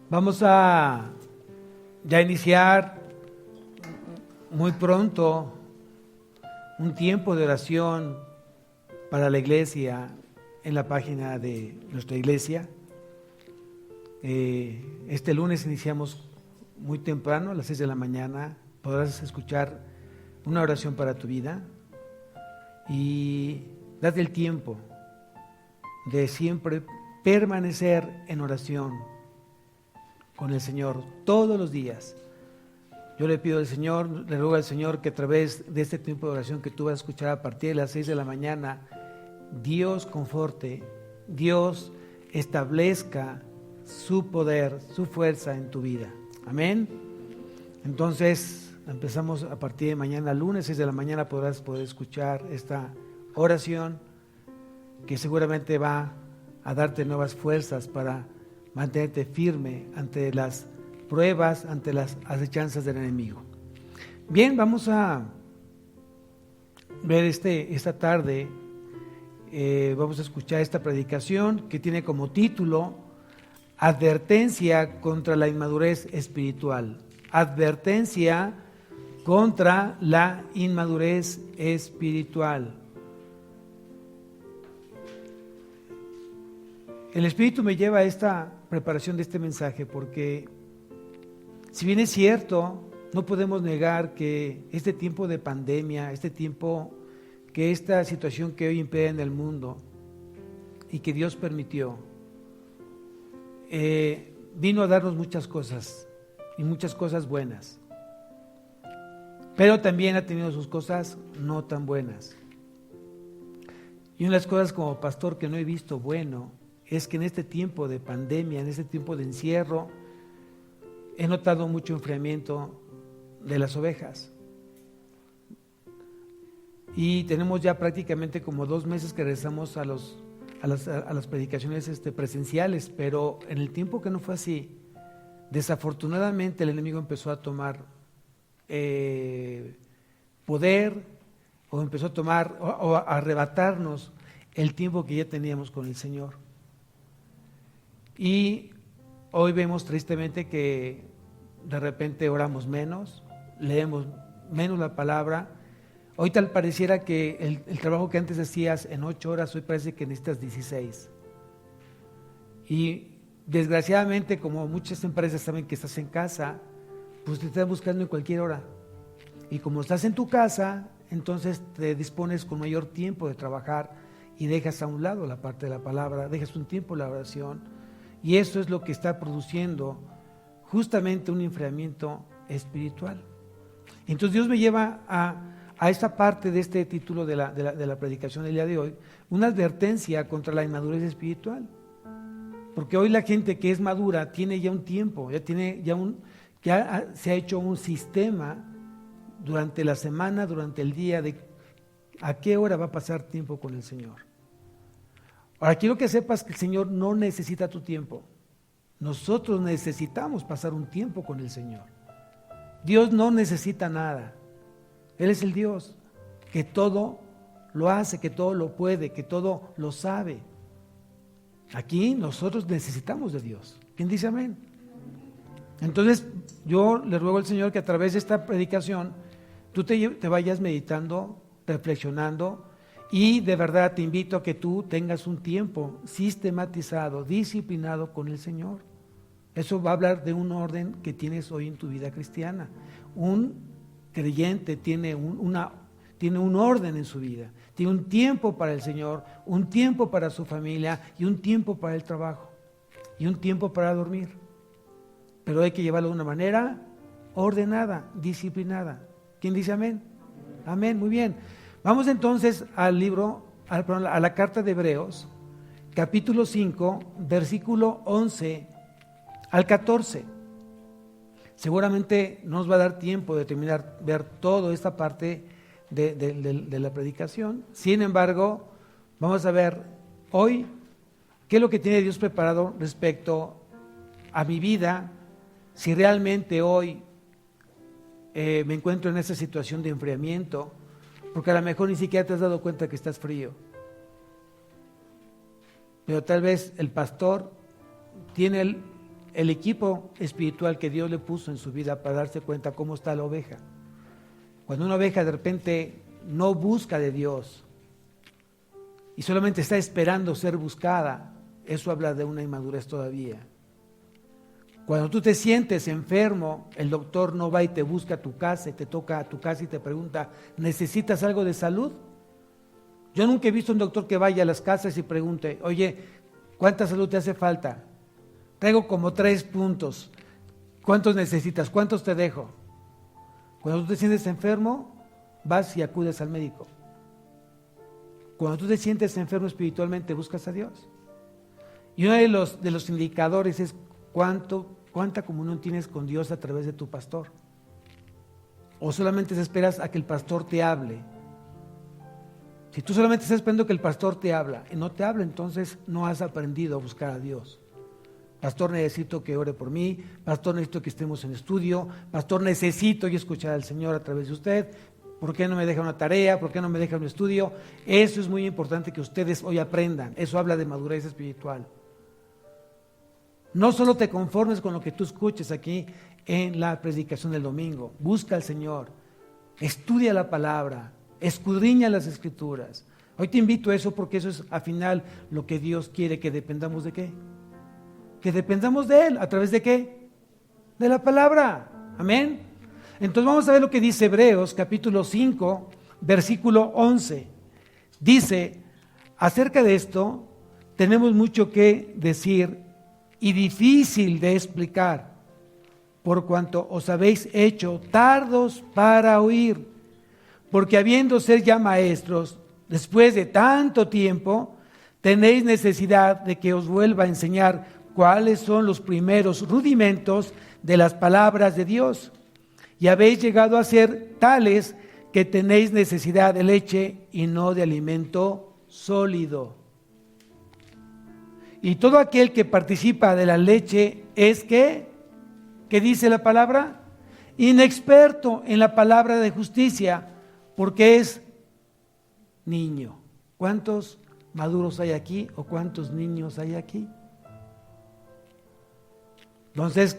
Vamos a ya iniciar muy pronto un tiempo de oración para la iglesia en la página de nuestra iglesia. Este lunes iniciamos muy temprano, a las 6 de la mañana. Podrás escuchar una oración para tu vida y date el tiempo de siempre permanecer en oración con el Señor todos los días. Yo le pido al Señor, le ruego al Señor que a través de este tiempo de oración que tú vas a escuchar a partir de las 6 de la mañana, Dios conforte, Dios establezca su poder, su fuerza en tu vida. Amén. Entonces, empezamos a partir de mañana, lunes 6 de la mañana, podrás poder escuchar esta oración que seguramente va a darte nuevas fuerzas para mantenerte firme ante las pruebas, ante las acechanzas del enemigo. Bien, vamos a ver esta tarde, vamos a escuchar esta predicación que tiene como título Advertencia contra la inmadurez espiritual. Advertencia contra la inmadurez espiritual. El Espíritu me lleva a esta preparación de este mensaje porque, si bien es cierto, no podemos negar que este tiempo de pandemia, que esta situación que hoy impera en el mundo y que Dios permitió, vino a darnos muchas cosas y muchas cosas buenas, pero también ha tenido sus cosas no tan buenas. Y una de las cosas como pastor que no he visto bueno es que en este tiempo de pandemia, en este tiempo de encierro, he notado mucho enfriamiento de las ovejas. Y tenemos ya prácticamente como 2 meses que regresamos a las predicaciones presenciales, pero en el tiempo que no fue así, desafortunadamente el enemigo empezó a tomar poder, o empezó a tomar o a arrebatarnos el tiempo que ya teníamos con el Señor. Y hoy vemos tristemente que de repente oramos menos, leemos menos la palabra. Hoy tal pareciera que el trabajo que antes hacías en 8 horas, hoy parece que necesitas 16. Y desgraciadamente, como muchas empresas saben que estás en casa, pues te están buscando en cualquier hora. Y como estás en tu casa, entonces te dispones con mayor tiempo de trabajar y dejas a un lado la parte de la palabra, dejas un tiempo la oración. Y eso es lo que está produciendo justamente un enfriamiento espiritual. Entonces Dios me lleva a esta parte de este título de la predicación del día de hoy, una advertencia contra la inmadurez espiritual. Porque hoy la gente que es madura tiene ya un tiempo, ya se ha hecho un sistema durante la semana, durante el día, de a qué hora va a pasar tiempo con el Señor. Ahora quiero que sepas que el Señor no necesita tu tiempo. Nosotros necesitamos pasar un tiempo con el Señor. Dios no necesita nada. Él es el Dios que todo lo hace, que todo lo puede, que todo lo sabe. Aquí nosotros necesitamos de Dios. ¿Quién dice amén? Entonces yo le ruego al Señor que a través de esta predicación tú te vayas meditando, reflexionando. Y de verdad te invito a que tú tengas un tiempo sistematizado, disciplinado con el Señor. Eso va a hablar de un orden que tienes hoy en tu vida cristiana. Un creyente tiene un orden en su vida. Tiene un tiempo para el Señor, un tiempo para su familia y un tiempo para el trabajo y un tiempo para dormir. Pero hay que llevarlo de una manera ordenada, disciplinada. ¿Quién dice amén? Amén, muy bien. Vamos entonces a la carta de Hebreos, capítulo 5, versículo 11 al 14. Seguramente no nos va a dar tiempo de ver toda esta parte de la predicación. Sin embargo, vamos a ver hoy qué es lo que tiene Dios preparado respecto a mi vida, si realmente hoy me encuentro en esa situación de enfriamiento, porque a lo mejor ni siquiera te has dado cuenta que estás frío. Pero tal vez el pastor tiene el equipo espiritual que Dios le puso en su vida para darse cuenta cómo está la oveja. Cuando una oveja de repente no busca de Dios y solamente está esperando ser buscada, eso habla de una inmadurez todavía. Cuando tú te sientes enfermo, el doctor no va y te busca a tu casa, y te toca a tu casa y te pregunta, ¿necesitas algo de salud? Yo nunca he visto un doctor que vaya a las casas y pregunte, oye, ¿cuánta salud te hace falta? Traigo como 3 puntos. ¿Cuántos necesitas? ¿Cuántos te dejo? Cuando tú te sientes enfermo, vas y acudes al médico. Cuando tú te sientes enfermo espiritualmente, buscas a Dios. Y uno de los indicadores es cuánta comunión tienes con Dios a través de tu pastor. O solamente esperas a que el pastor te hable. Si tú solamente estás esperando que el pastor te habla y no te habla, entonces no has aprendido a buscar a Dios. Pastor, necesito que ore por mí. Pastor, necesito que estemos en estudio. Pastor, necesito yo escuchar al Señor a través de usted. ¿Por qué no me deja una tarea? ¿Por qué no me deja un estudio? Eso es muy importante que ustedes hoy aprendan. Eso habla de madurez espiritual. No solo te conformes con lo que tú escuches aquí en la predicación del domingo. Busca al Señor. Estudia la palabra. Escudriña las Escrituras. Hoy te invito a eso porque eso es al final lo que Dios quiere, que dependamos de qué. Que dependamos de Él. ¿A través de qué? De la palabra. Amén. Entonces vamos a ver lo que dice Hebreos capítulo 5, versículo 11. Dice, acerca de esto tenemos mucho que decir y difícil de explicar, por cuanto os habéis hecho tardos para oír, porque habiendo ser ya maestros, después de tanto tiempo, tenéis necesidad de que os vuelva a enseñar cuáles son los primeros rudimentos de las palabras de Dios. Y habéis llegado a ser tales que tenéis necesidad de leche y no de alimento sólido. Y todo aquel que participa de la leche es ¿qué dice la palabra? Inexperto en la palabra de justicia, porque es niño. ¿Cuántos maduros hay aquí o cuántos niños hay aquí? Entonces,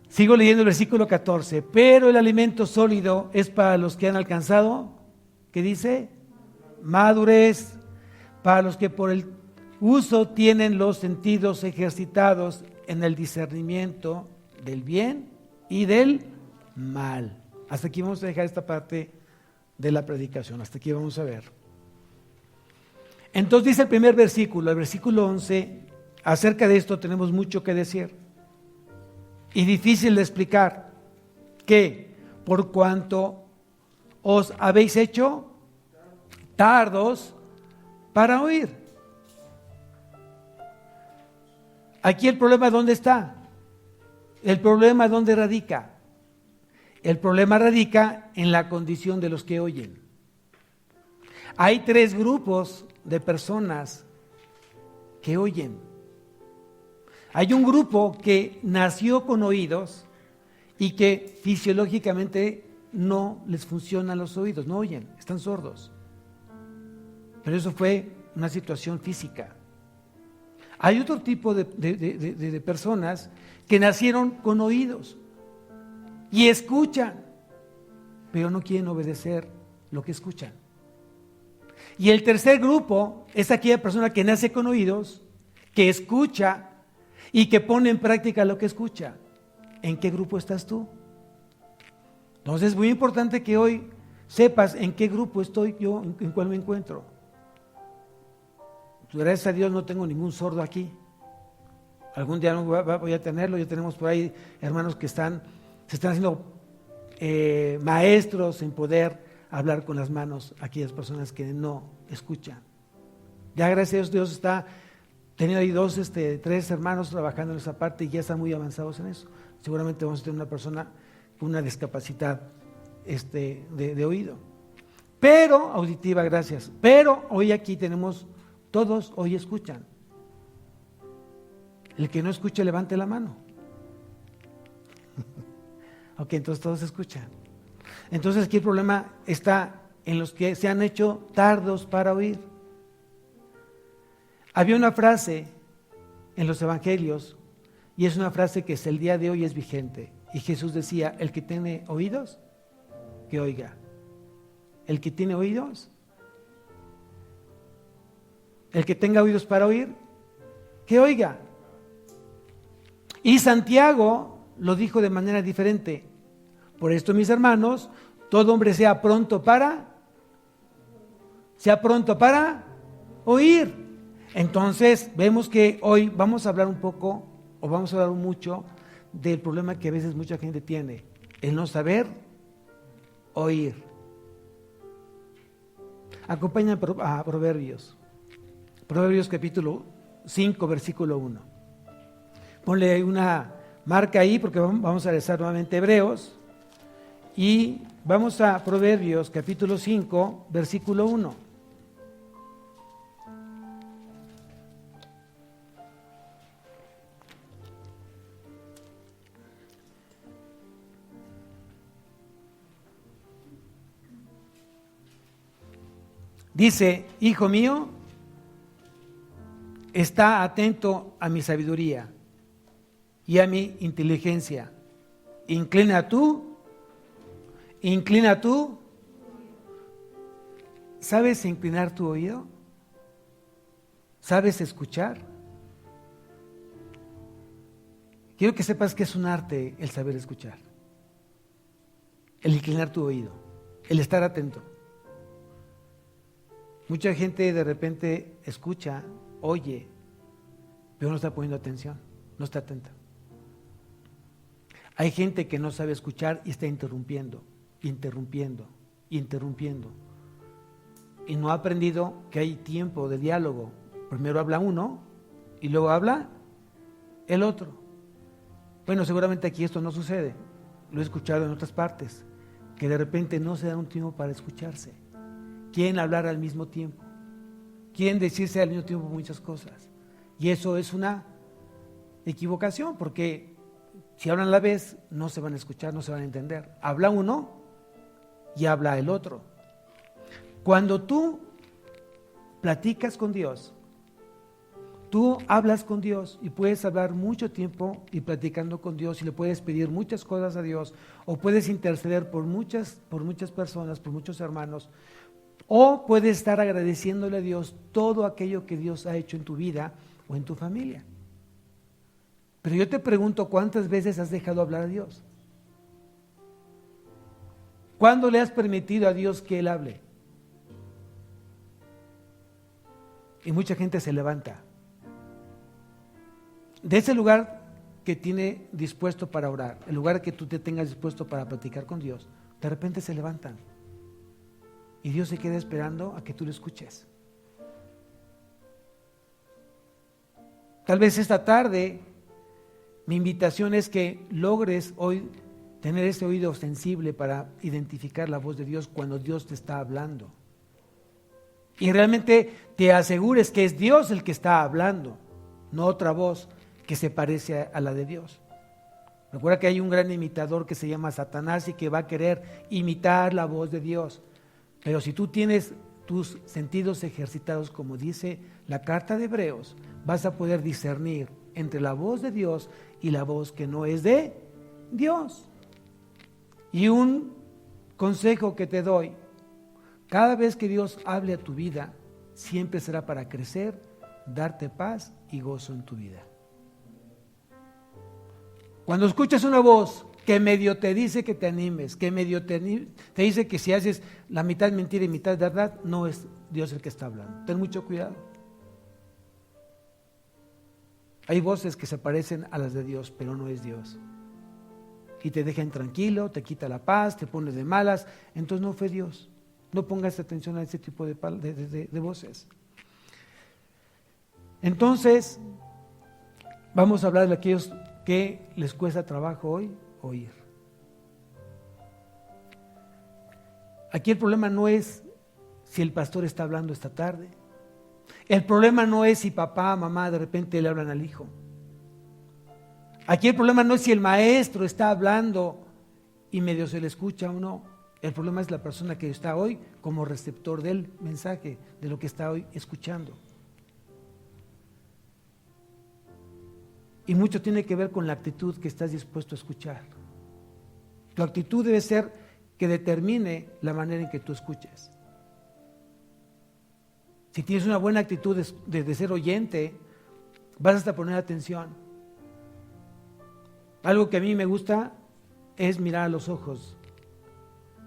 sigo leyendo el versículo 14. Pero el alimento sólido es para los que han alcanzado, ¿qué dice? Madurez, para los que por el uso tienen los sentidos ejercitados en el discernimiento del bien y del mal. Hasta aquí vamos a dejar esta parte de la predicación, hasta aquí vamos a ver. Entonces dice el primer versículo, el versículo 11, acerca de esto tenemos mucho que decir y difícil de explicar, que por cuanto os habéis hecho tardos para oír. Aquí el problema, ¿dónde está? El problema, ¿dónde radica? El problema radica en la condición de los que oyen. Hay 3 grupos de personas que oyen. Hay un grupo que nació con oídos y que fisiológicamente no les funcionan los oídos, no oyen, están sordos. Pero eso fue una situación física. Hay otro tipo de personas que nacieron con oídos y escuchan, pero no quieren obedecer lo que escuchan. Y el tercer grupo es aquella persona que nace con oídos, que escucha y que pone en práctica lo que escucha. ¿En qué grupo estás tú? Entonces es muy importante que hoy sepas en qué grupo estoy yo, en cuál me encuentro. Gracias a Dios no tengo ningún sordo aquí. Algún día voy a tenerlo. Ya tenemos por ahí hermanos que se están haciendo maestros en poder hablar con las manos a aquellas personas que no escuchan. Ya gracias a Dios está teniendo ahí 3 hermanos trabajando en esa parte y ya están muy avanzados en eso. Seguramente vamos a tener una persona con una discapacidad de oído. Pero, auditiva, gracias. Pero hoy aquí tenemos, todos hoy escuchan. El que no escucha, levante la mano. Ok, entonces todos escuchan. Entonces aquí el problema está en los que se han hecho tardos para oír. Había una frase en los evangelios Y es una frase que hasta el día de hoy es vigente. Y Jesús decía, el que tiene oídos, que oiga. El que tiene oídos, el que tenga oídos para oír, que oiga. Y Santiago lo dijo de manera diferente. Por esto, mis hermanos, todo hombre sea pronto para oír. Entonces, vemos que hoy vamos a hablar un poco, o vamos a hablar mucho, del problema que a veces mucha gente tiene, el no saber oír. Acompáñame a Proverbios capítulo 5, versículo 1. Ponle una marca ahí porque vamos a rezar nuevamente Hebreos y vamos a Proverbios capítulo 5, versículo 1. Dice, hijo mío, está atento a mi sabiduría y a mi inteligencia. Inclina tú. ¿Sabes inclinar tu oído? ¿Sabes escuchar? Quiero que sepas que es un arte el saber escuchar, el inclinar tu oído, el estar atento. Mucha gente de repente escucha, oye, pero no está poniendo atención, no está atenta. Hay gente que no sabe escuchar y está interrumpiendo. Y no ha aprendido que hay tiempo de diálogo. Primero habla uno y luego habla el otro. Bueno, seguramente aquí esto no sucede. Lo he escuchado en otras partes, que de repente no se da un tiempo para escucharse. Quieren hablar al mismo tiempo. Quieren decirse al mismo tiempo muchas cosas. Y eso es una equivocación, porque si hablan a la vez, no se van a escuchar, no se van a entender. Habla uno y habla el otro. Cuando tú platicas con Dios, tú hablas con Dios y puedes hablar mucho tiempo y platicando con Dios y le puedes pedir muchas cosas a Dios o puedes interceder por muchas personas, por muchos hermanos, o puedes estar agradeciéndole a Dios todo aquello que Dios ha hecho en tu vida o en tu familia. Pero yo te pregunto, ¿cuántas veces has dejado hablar a Dios? ¿Cuándo le has permitido a Dios que Él hable? Y mucha gente se levanta de ese lugar que tiene dispuesto para orar, el lugar que tú te tengas dispuesto para platicar con Dios. De repente se levantan y Dios se queda esperando a que tú lo escuches. Tal vez esta tarde mi invitación es que logres hoy tener ese oído sensible para identificar la voz de Dios cuando Dios te está hablando. Y realmente te asegures que es Dios el que está hablando, no otra voz que se parece a la de Dios. Recuerda que hay un gran imitador que se llama Satanás y que va a querer imitar la voz de Dios. Pero si tú tienes tus sentidos ejercitados, como dice la carta de Hebreos, vas a poder discernir entre la voz de Dios y la voz que no es de Dios. Y un consejo que te doy, cada vez que Dios hable a tu vida, siempre será para crecer, darte paz y gozo en tu vida. Cuando escuchas una voz que medio te dice que te animes, que medio te dice que si haces la mitad mentira y mitad verdad, no es Dios el que está hablando. Ten mucho cuidado. Hay voces que se parecen a las de Dios, pero no es Dios. Y te dejan tranquilo, te quita la paz, te pones de malas, entonces no fue Dios. No pongas atención a ese tipo de voces. Entonces, vamos a hablar de aquellos que les cuesta trabajo hoy oír. Aquí el problema no es si el pastor está hablando esta tarde. El problema no es si papá, mamá de repente le hablan al hijo. Aquí el problema no es si el maestro está hablando y medio se le escucha o no. El problema es la persona que está hoy como receptor del mensaje, de lo que está hoy escuchando. Y mucho tiene que ver con la actitud que estás dispuesto a escuchar. Tu actitud debe ser que determine la manera en que tú escuches. Si tienes una buena actitud de ser oyente, vas hasta poner atención. Algo que a mí me gusta es mirar a los ojos.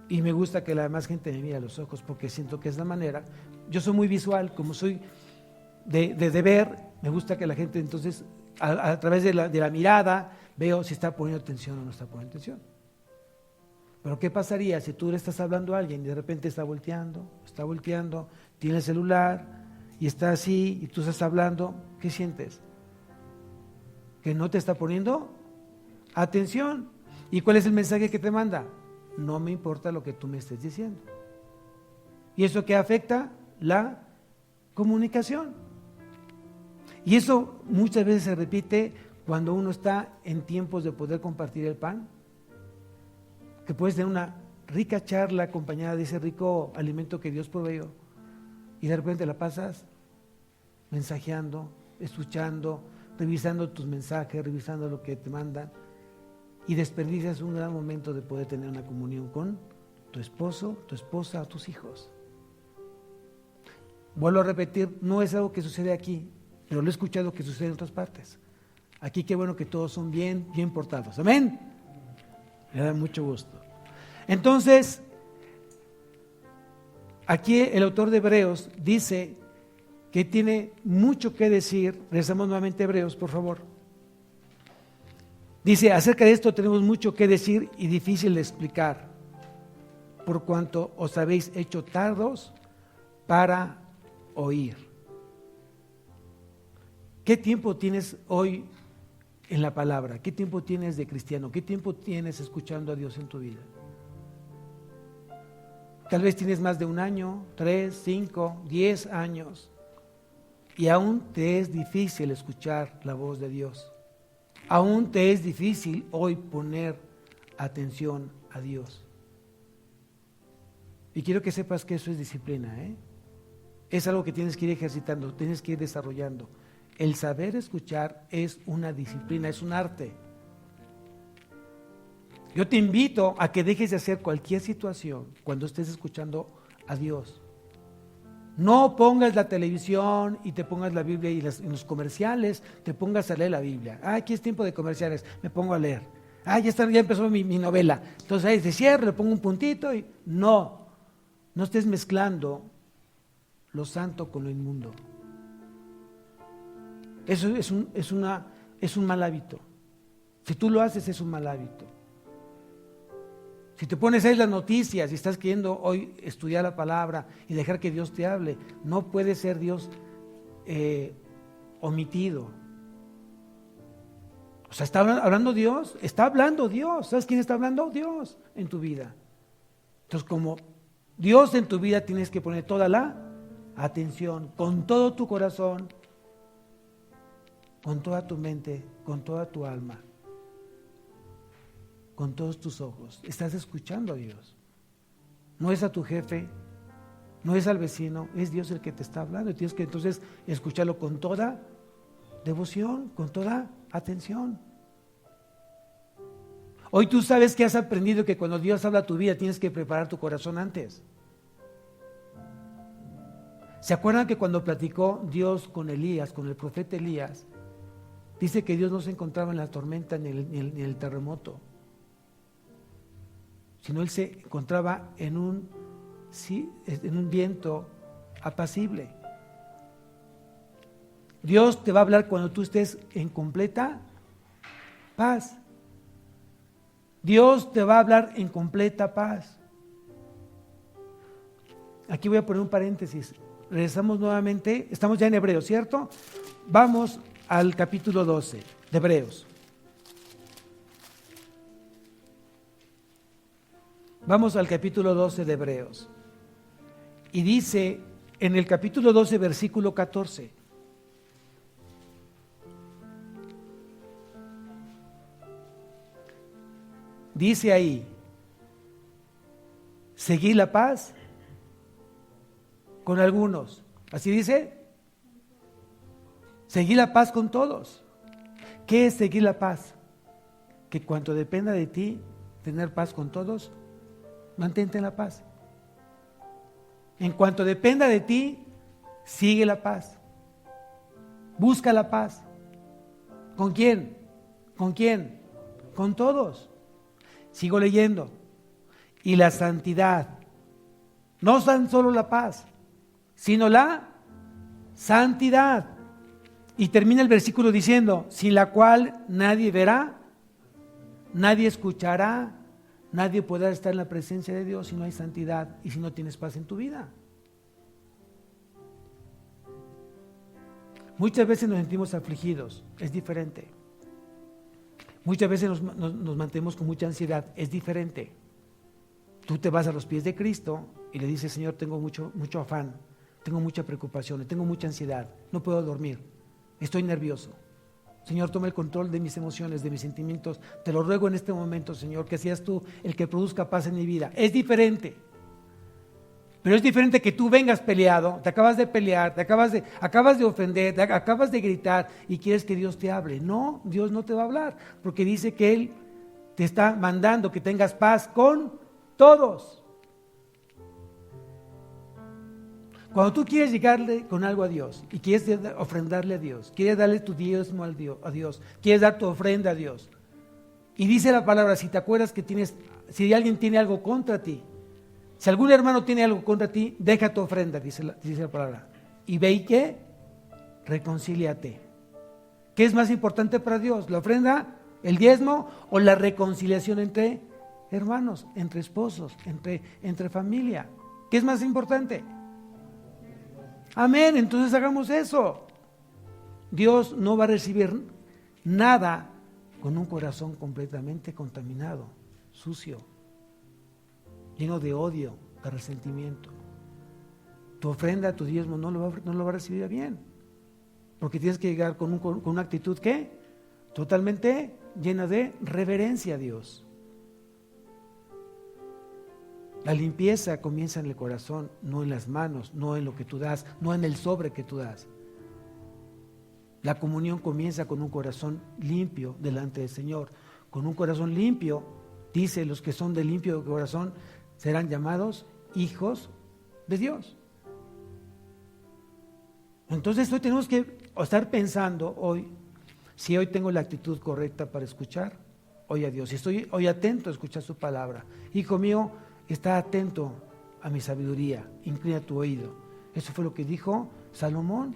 Y me gusta que la demás gente me mire a los ojos, porque siento que es la manera. Yo soy muy visual, como soy de ver, me gusta que la gente entonces, a través de la mirada, veo si está poniendo atención o no está poniendo atención. Pero ¿qué pasaría si tú le estás hablando a alguien y de repente está volteando, tiene el celular y está así y tú estás hablando? ¿Qué sientes? ¿Que no te está poniendo atención? ¿Y cuál es el mensaje que te manda? No me importa lo que tú me estés diciendo. ¿Y eso qué afecta? La comunicación. Y eso muchas veces se repite cuando uno está en tiempos de poder compartir el pan, que puedes tener una rica charla acompañada de ese rico alimento que Dios proveyó, y de repente la pasas mensajeando, escuchando, revisando tus mensajes, revisando lo que te mandan, y desperdicias un gran momento de poder tener una comunión con tu esposo, tu esposa o tus hijos. Vuelvo a repetir, no es algo que sucede aquí, pero lo he escuchado que sucede en otras partes. Aquí qué bueno que todos son bien portados. Amén. Me da mucho gusto. Entonces, aquí el autor de Hebreos dice que tiene mucho que decir. Regresamos nuevamente a Hebreos, por favor. Dice, acerca de esto tenemos mucho que decir y difícil de explicar, por cuanto os habéis hecho tardos para oír. ¿Qué tiempo tienes hoy en la palabra? ¿Qué tiempo tienes de cristiano? ¿Qué tiempo tienes escuchando a Dios en tu vida? Tal vez tienes más de un año, 3, 5, 10 años, y aún te es difícil escuchar la voz de Dios. Aún te es difícil hoy poner atención a Dios. Y quiero que sepas que eso es disciplina, ¿eh? Es algo que tienes que ir ejercitando, tienes que ir desarrollando. El saber escuchar es una disciplina, es un arte. Yo te invito a que dejes de hacer cualquier situación cuando estés escuchando a Dios. No pongas la televisión y te pongas la Biblia y en los comerciales te pongas a leer la Biblia. Aquí es tiempo de comerciales, me pongo a leer. Ya empezó mi novela. Entonces ahí se cierra, le pongo un puntito y no estés mezclando lo santo con lo inmundo. Eso es un mal hábito. Si tú lo haces, es un mal hábito. Si te pones ahí las noticias y estás queriendo hoy estudiar la palabra y dejar que Dios te hable, no puede ser Dios omitido. O sea, ¿está hablando Dios? Está hablando Dios. ¿Sabes quién está hablando? Dios en tu vida. Entonces, como Dios en tu vida, tienes que poner toda la atención, con todo tu corazón, con toda tu mente, con toda tu alma, con todos tus ojos. Estás escuchando a Dios. No es a tu jefe, no es al vecino, es Dios el que te está hablando. Y tienes que entonces escucharlo con toda devoción, con toda atención. Hoy tú sabes que has aprendido que cuando Dios habla a tu vida tienes que preparar tu corazón antes. ¿Se acuerdan que cuando platicó Dios con Elías, con el profeta Elías, dice que Dios no se encontraba en la tormenta ni en el terremoto, sino Él se encontraba en un viento apacible? Dios te va a hablar cuando tú estés en completa paz. Dios te va a hablar en completa paz. Aquí voy a poner un paréntesis. Regresamos nuevamente, estamos ya en Hebreos, ¿cierto? Vamos al capítulo 12 de Hebreos. Vamos al capítulo 12 de Hebreos. Y dice en el capítulo 12, versículo 14. Dice ahí, seguid la paz con algunos. Así dice, seguid la paz con todos. ¿Qué es seguir la paz? Que cuanto dependa de ti, tener paz con todos, mantente en la paz. En cuanto dependa de ti, sigue la paz. Busca la paz. ¿Con quién? ¿Con quién? Con todos. Sigo leyendo. Y la santidad. No tan solo la paz, sino la santidad. Y termina el versículo diciendo, sin la cual nadie verá, nadie escuchará, nadie podrá estar en la presencia de Dios si no hay santidad y si no tienes paz en tu vida. Muchas veces nos sentimos afligidos, es diferente. Muchas veces nos mantenemos con mucha ansiedad, es diferente. Tú te vas a los pies de Cristo y le dices, Señor, tengo mucho afán, tengo mucha preocupación, tengo mucha ansiedad, no puedo dormir, estoy nervioso. Señor, toma el control de mis emociones, de mis sentimientos. Te lo ruego en este momento, Señor, que seas tú el que produzca paz en mi vida. Es diferente. Pero es diferente que tú vengas peleado, te acabas de pelear, acabas de ofender, te acabas de gritar y quieres que Dios te hable. No, Dios no te va a hablar, porque dice que Él te está mandando que tengas paz con todos. Cuando tú quieres llegarle con algo a Dios y quieres ofrendarle a Dios, quieres darle tu diezmo a Dios, quieres dar tu ofrenda a Dios, y dice la palabra, si te acuerdas que si alguien tiene algo contra ti, si algún hermano tiene algo contra ti, deja tu ofrenda, dice la palabra. Y ve y ¿qué? Reconcíliate. ¿Qué es más importante para Dios? ¿La ofrenda, el diezmo o la reconciliación entre hermanos, entre esposos, entre familia? ¿Qué es más importante? Amén, entonces hagamos eso. Dios no va a recibir nada con un corazón completamente contaminado, sucio, lleno de odio, de resentimiento. Tu ofrenda, tu diezmo no lo va a recibir bien, porque tienes que llegar con una actitud ¿qué? Totalmente llena de reverencia a Dios. La limpieza comienza en el corazón, no en las manos, no en lo que tú das, no en el sobre que tú das. La comunión comienza con un corazón limpio delante del Señor. Con un corazón limpio, dice, los que son de limpio corazón serán llamados hijos de Dios. Entonces hoy tenemos que estar pensando si hoy tengo la actitud correcta para escuchar hoy a Dios, si estoy hoy atento a escuchar su palabra. Hijo mío, está atento a mi sabiduría, inclina tu oído. Eso fue lo que dijo Salomón,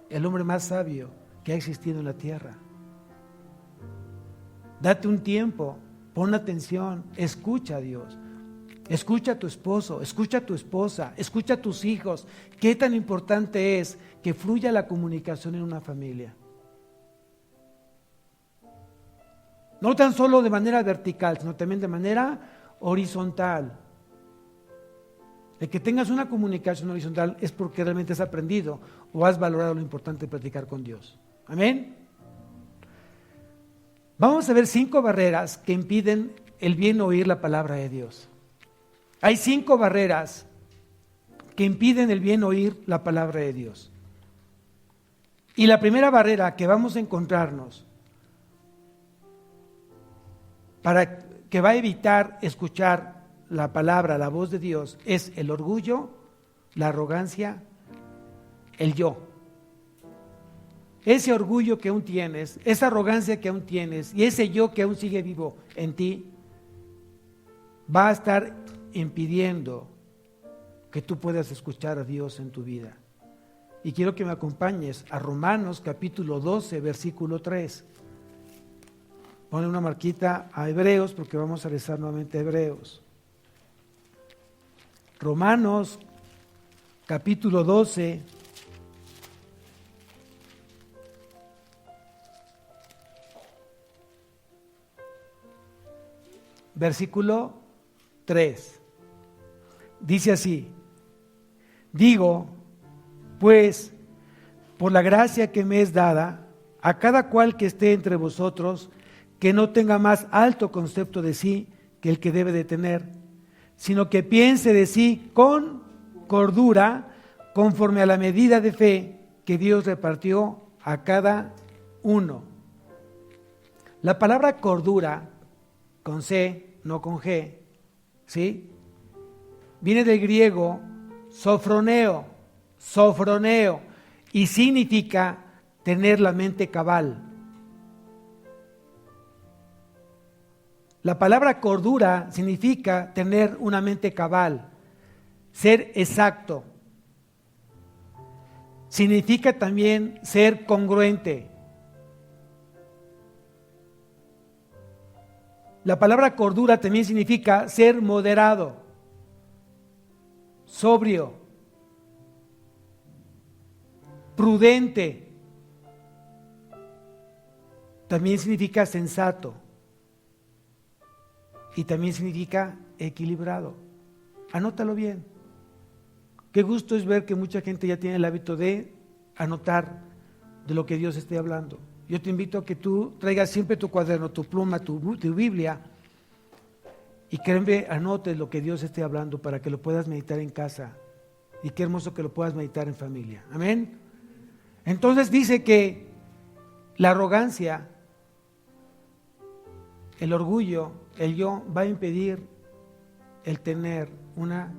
el hombre más sabio que ha existido en la tierra. Date un tiempo, pon atención, escucha a Dios. Escucha a tu esposo, escucha a tu esposa, escucha a tus hijos. Qué tan importante es que fluya la comunicación en una familia. No tan solo de manera vertical, sino también de manera horizontal. El que tengas una comunicación horizontal es porque realmente has aprendido o has valorado lo importante de platicar con Dios. Amén. Vamos a ver 5 barreras que impiden el bien oír la palabra de Dios. Hay 5 barreras que impiden el bien oír la palabra de Dios. Y la primera barrera que vamos a encontrarnos que va a evitar escuchar la palabra, la voz de Dios, es el orgullo, la arrogancia, el yo. Ese orgullo que aún tienes, esa arrogancia que aún tienes y ese yo que aún sigue vivo en ti, va a estar impidiendo que tú puedas escuchar a Dios en tu vida. Y quiero que me acompañes a Romanos capítulo 12, versículo 3. Ponle una marquita a Hebreos porque vamos a rezar nuevamente a Hebreos. Romanos capítulo 12, versículo 3. Dice así: digo, pues, por la gracia que me es dada, a cada cual que esté entre vosotros, que no tenga más alto concepto de sí que el que debe de tener, sino que piense de sí con cordura, conforme a la medida de fe que Dios repartió a cada uno. La palabra cordura, con C, no con G, ¿sí? Viene del griego sofroneo, y significa tener la mente cabal. La palabra cordura significa tener una mente cabal, ser exacto. Significa también ser congruente. La palabra cordura también significa ser moderado, sobrio, prudente. También significa sensato. Y también significa equilibrado. Anótalo bien. Qué gusto es ver que mucha gente ya tiene el hábito de anotar de lo que Dios esté hablando. Yo te invito a que tú traigas siempre tu cuaderno, tu pluma, tu Biblia, y créeme, anotes lo que Dios esté hablando para que lo puedas meditar en casa. Y qué hermoso que lo puedas meditar en familia. Amén. Entonces dice que la arrogancia, el orgullo, el yo, va a impedir el tener una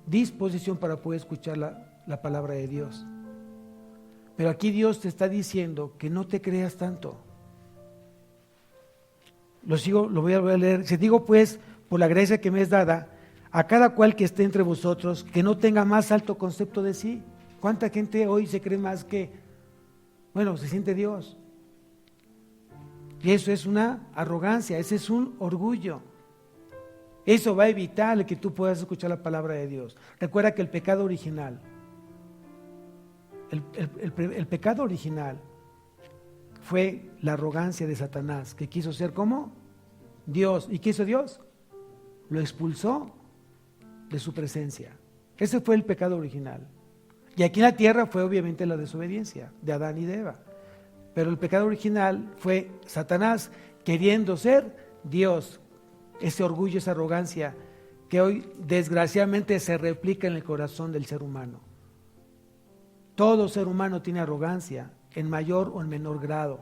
disposición para poder escuchar la palabra de Dios. Pero aquí Dios te está diciendo que no te creas tanto. Lo voy a leer. Se digo pues, por la gracia que me es dada, a cada cual que esté entre vosotros, que no tenga más alto concepto de sí. ¿Cuánta gente hoy se cree más que, se siente Dios? Y eso es una arrogancia, ese es un orgullo. Eso va a evitar que tú puedas escuchar la palabra de Dios. Recuerda que el pecado original, el pecado original fue la arrogancia de Satanás, que quiso ser como Dios. ¿Y qué hizo Dios? Lo expulsó de su presencia. Ese fue el pecado original. Y aquí en la tierra fue obviamente la desobediencia de Adán y de Eva. Pero el pecado original fue Satanás queriendo ser Dios. Ese orgullo, esa arrogancia que hoy desgraciadamente se replica en el corazón del ser humano. Todo ser humano tiene arrogancia, en mayor o en menor grado.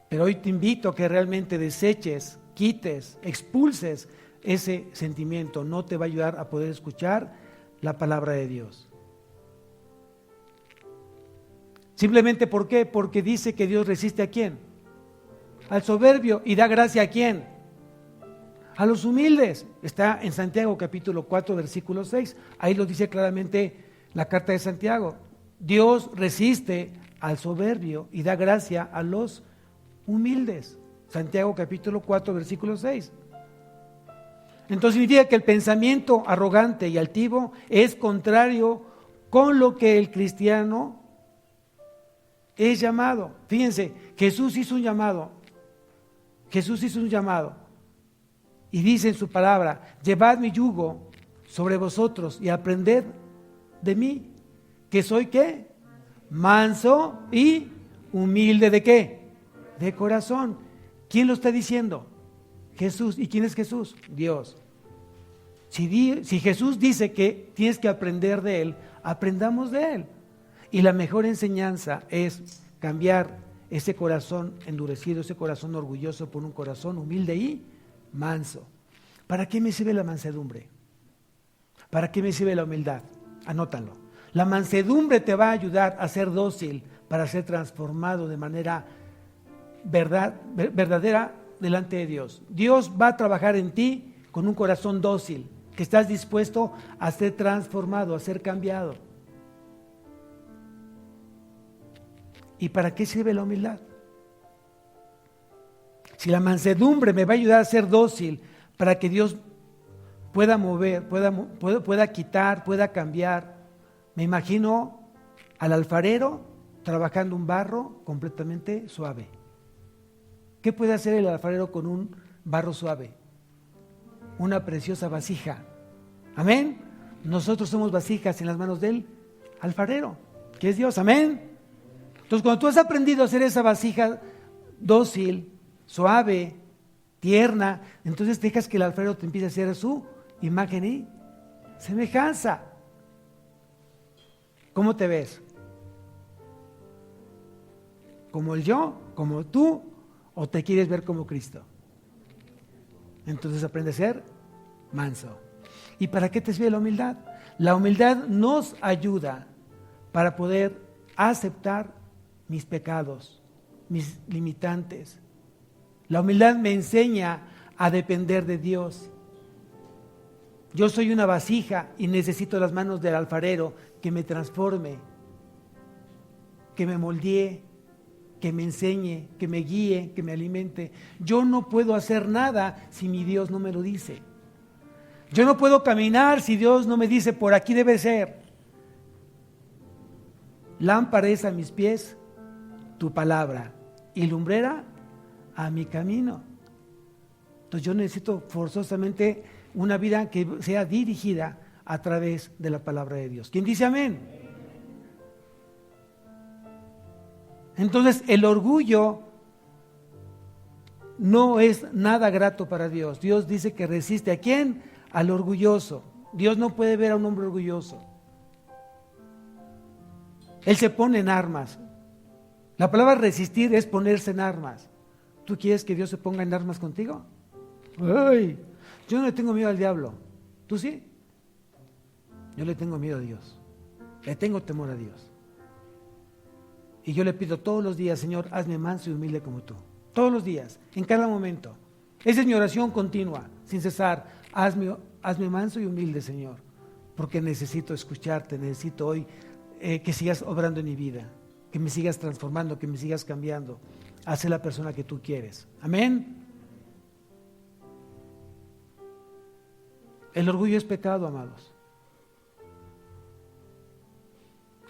Pero hoy te invito a que realmente deseches, quites, expulses ese sentimiento. No te va a ayudar a poder escuchar la palabra de Dios. Simplemente, ¿por qué? Porque dice que Dios resiste ¿a quién? Al soberbio. ¿Y da gracia a quién? A los humildes. Está en Santiago capítulo 4 versículo 6. Ahí lo dice claramente la carta de Santiago. Dios resiste al soberbio y da gracia a los humildes. Santiago capítulo 4 versículo 6. Entonces significa que el pensamiento arrogante y altivo es contrario con lo que el cristiano es llamado. Fíjense, Jesús hizo un llamado. Y dice en su palabra: llevad mi yugo sobre vosotros y aprended de mí, que soy ¿qué? Manso y humilde ¿de qué? De corazón. ¿Quién lo está diciendo? Jesús. ¿Y quién es Jesús? Dios. Si Jesús dice que tienes que aprender de Él, aprendamos de Él. Y la mejor enseñanza es cambiar ese corazón endurecido, ese corazón orgulloso por un corazón humilde y manso. ¿Para qué me sirve la mansedumbre? ¿Para qué me sirve la humildad? Anótalo. La mansedumbre te va a ayudar a ser dócil para ser transformado de manera verdadera delante de Dios. Dios va a trabajar en ti con un corazón dócil, que estás dispuesto a ser transformado, a ser cambiado. ¿Y para qué sirve la humildad? Si la mansedumbre me va a ayudar a ser dócil para que Dios pueda mover, pueda quitar, pueda cambiar. Me imagino al alfarero trabajando un barro completamente suave. ¿Qué puede hacer el alfarero con un barro suave? Una preciosa vasija. Amén. Nosotros somos vasijas en las manos del alfarero, que es Dios. Amén. Entonces, cuando tú has aprendido a hacer esa vasija dócil, suave, tierna, entonces dejas que el alfarero te empiece a hacer a su imagen y semejanza. ¿Cómo te ves? ¿Como el yo? ¿Como tú? ¿O te quieres ver como Cristo? Entonces aprende a ser manso. ¿Y para qué te sirve la humildad? La humildad nos ayuda para poder aceptar mis pecados, mis limitantes. La humildad me enseña a depender de Dios. Yo soy una vasija y necesito las manos del alfarero que me transforme, que me moldee, que me enseñe, que me guíe, que me alimente. Yo no puedo hacer nada si mi Dios no me lo dice. Yo no puedo caminar si Dios no me dice por aquí debe ser. Lámpara es a mis pies tu palabra y lumbrera a mi camino. Entonces yo necesito forzosamente una vida que sea dirigida a través de la palabra de Dios. ¿Quién dice amén? Entonces el orgullo no es nada grato para Dios. Dios dice que resiste ¿a quién? Al orgulloso. Dios no puede ver a un hombre orgulloso. Él se pone en armas. La palabra resistir es ponerse en armas. ¿Tú quieres que Dios se ponga en armas contigo? ¡Ay! Yo no le tengo miedo al diablo. ¿Tú sí? Yo le tengo miedo a Dios. Le tengo temor a Dios. Y yo le pido todos los días, Señor, hazme manso y humilde como tú. Todos los días, en cada momento. Esa es mi oración continua, sin cesar. Hazme manso y humilde, Señor, porque necesito escucharte, necesito hoy que sigas obrando en mi vida, que me sigas transformando, que me sigas cambiando a ser la persona que tú quieres. Amén. El orgullo es pecado, amados.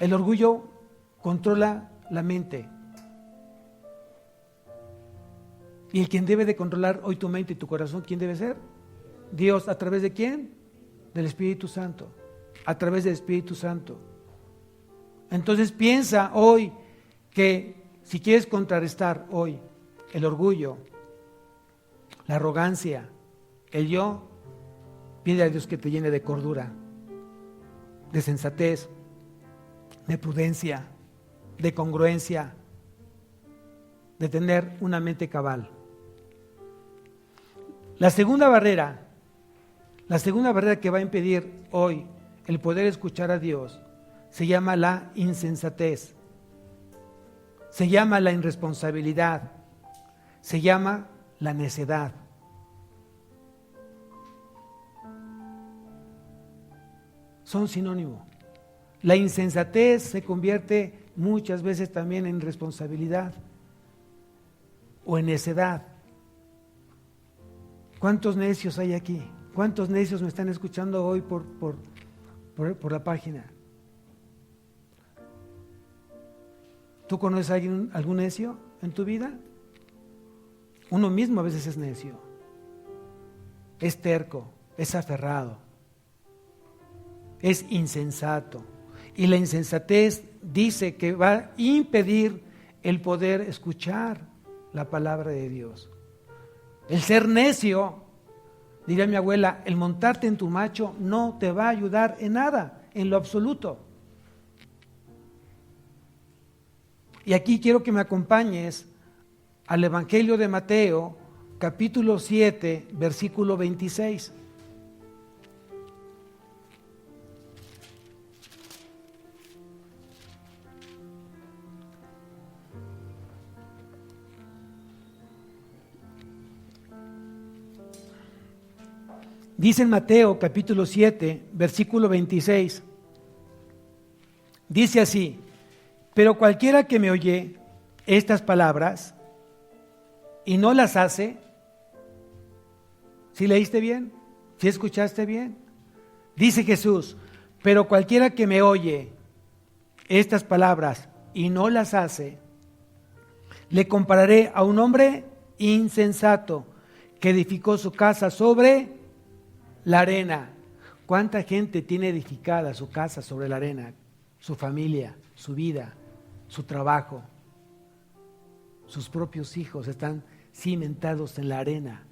El orgullo controla la mente. Y el quien debe de controlar hoy tu mente y tu corazón, ¿quién debe ser? Dios. ¿A través de quién? Del Espíritu Santo. A través del Espíritu Santo. Entonces piensa hoy que si quieres contrarrestar hoy el orgullo, la arrogancia, el yo, pide a Dios que te llene de cordura, de sensatez, de prudencia, de congruencia, de tener una mente cabal. La segunda barrera que va a impedir hoy el poder escuchar a Dios se llama la insensatez, se llama la irresponsabilidad, se llama la necedad. Son sinónimos. La insensatez se convierte muchas veces también en irresponsabilidad o en necedad. ¿Cuántos necios hay aquí? ¿Cuántos necios me están escuchando hoy por la página? ¿Tú conoces a algún necio en tu vida? Uno mismo a veces es necio, es terco, es aferrado, es insensato. Y la insensatez dice que va a impedir el poder escuchar la palabra de Dios. El ser necio, diría mi abuela, el montarte en tu macho no te va a ayudar en nada, en lo absoluto. Y aquí quiero que me acompañes al Evangelio de Mateo, capítulo 7, versículo 26. Dice en Mateo capítulo 7, versículo 26, dice así: pero cualquiera que me oye estas palabras y no las hace, ¿sí leíste bien? ¿Sí escuchaste bien? Dice Jesús, pero cualquiera que me oye estas palabras y no las hace, le compararé a un hombre insensato que edificó su casa sobre la arena. ¿Cuánta gente tiene edificada su casa sobre la arena? Su familia, su vida, su trabajo, sus propios hijos están cimentados en la arena.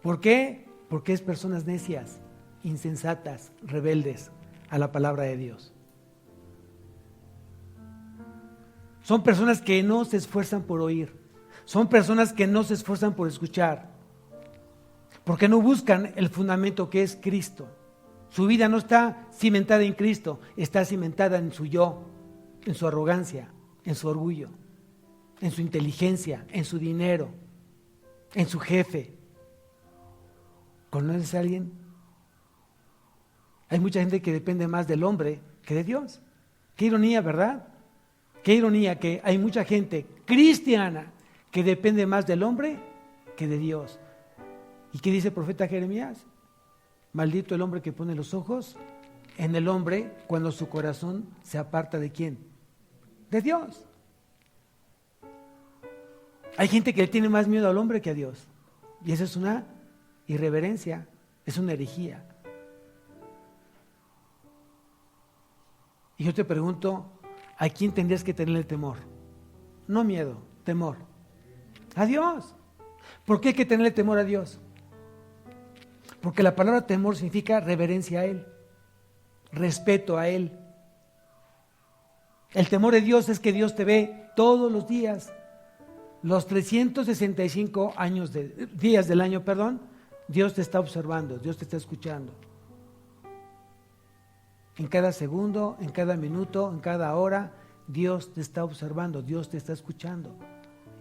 ¿Por qué? Porque es personas necias, insensatas, rebeldes a la palabra de Dios. Son personas que no se esfuerzan por oír. Son personas que no se esfuerzan por escuchar. Porque no buscan el fundamento que es Cristo. Su vida no está cimentada en Cristo, está cimentada en su yo, en su arrogancia, en su orgullo, en su inteligencia, en su dinero, en su jefe. ¿Conoces a alguien? Hay mucha gente que depende más del hombre que de Dios. Qué ironía, ¿verdad? Qué ironía que hay mucha gente cristiana que depende más del hombre que de Dios. ¿Y qué dice el profeta Jeremías? Maldito el hombre que pone los ojos en el hombre cuando su corazón se aparta ¿de quién? De Dios. Hay gente que le tiene más miedo al hombre que a Dios. Y eso es una irreverencia, es una herejía. Y yo te pregunto, ¿a quién tendrías que tenerle temor? No miedo, temor. A Dios. ¿Por qué hay que tenerle temor a Dios? Porque la palabra temor significa reverencia a Él, respeto a Él. El temor de Dios es que Dios te ve todos los días, los 365 días del año, Dios te está observando, Dios te está escuchando. En cada segundo, en cada minuto, en cada hora, Dios te está observando, Dios te está escuchando.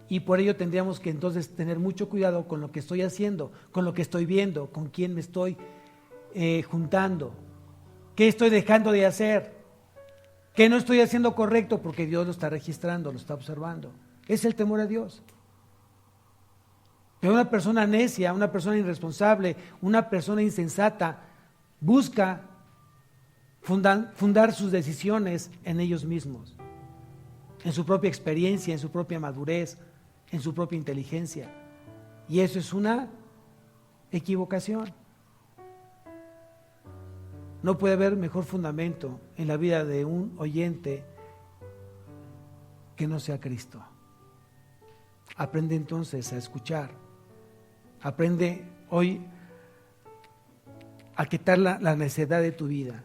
Y por ello tendríamos que entonces tener mucho cuidado con lo que estoy haciendo, con lo que estoy viendo, con quién me estoy juntando, qué estoy dejando de hacer, qué no estoy haciendo correcto, porque Dios lo está registrando, lo está observando. Es el temor a Dios. Pero una persona necia, una persona irresponsable, una persona insensata, busca fundar sus decisiones en ellos mismos, en su propia experiencia, en su propia madurez, en su propia inteligencia. Y eso es una equivocación. No puede haber mejor fundamento en la vida de un oyente que no sea Cristo. Aprende entonces a escuchar. Aprende hoy a quitar la necedad de tu vida.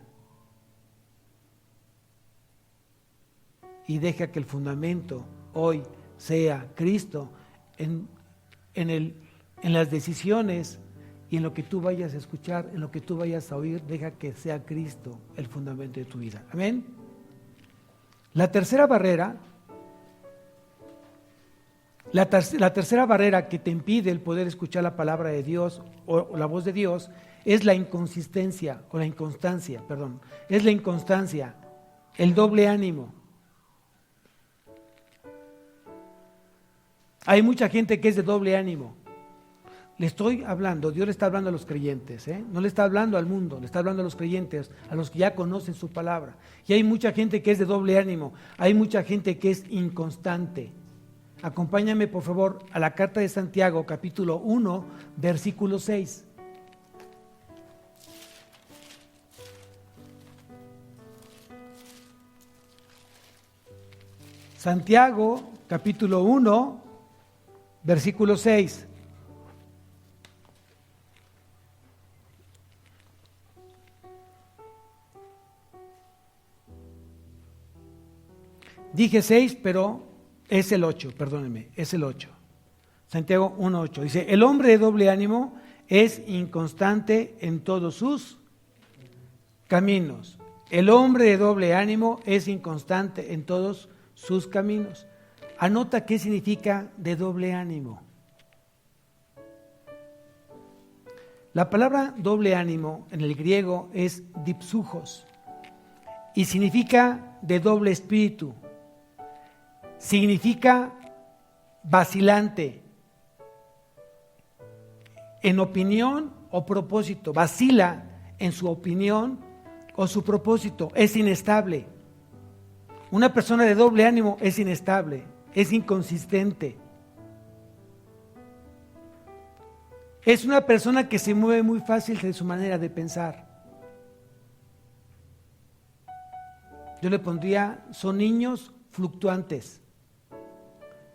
Y deja que el fundamento hoy sea Cristo en las decisiones y en lo que tú vayas a escuchar, en lo que tú vayas a oír, deja que sea Cristo el fundamento de tu vida. Amén. La tercera barrera que te impide el poder escuchar la palabra de Dios o la voz de Dios es la inconstancia, es la inconstancia, el doble ánimo. Hay mucha gente que es de doble ánimo. Le estoy hablando, Dios le está hablando a los creyentes, no le está hablando al mundo, le está hablando a los creyentes, a los que ya conocen su palabra. Y hay mucha gente que es de doble ánimo, hay mucha gente que es inconstante. Acompáñame por favor a la carta de Santiago, capítulo 1, versículo 6. Santiago, capítulo 1, versículo 6. Dije 6, pero es el 8, perdónenme, es el 8. Santiago 1:8 dice, el hombre de doble ánimo es inconstante en todos sus caminos. El hombre de doble ánimo es inconstante en todos sus caminos. Anota qué significa de doble ánimo. La palabra doble ánimo en el griego es dipsujos y significa de doble espíritu. Significa vacilante en opinión o propósito. Vacila en su opinión o su propósito. Es inestable. Una persona de doble ánimo es inestable, es inconsistente. Es una persona que se mueve muy fácil de su manera de pensar. Yo le pondría, son niños fluctuantes,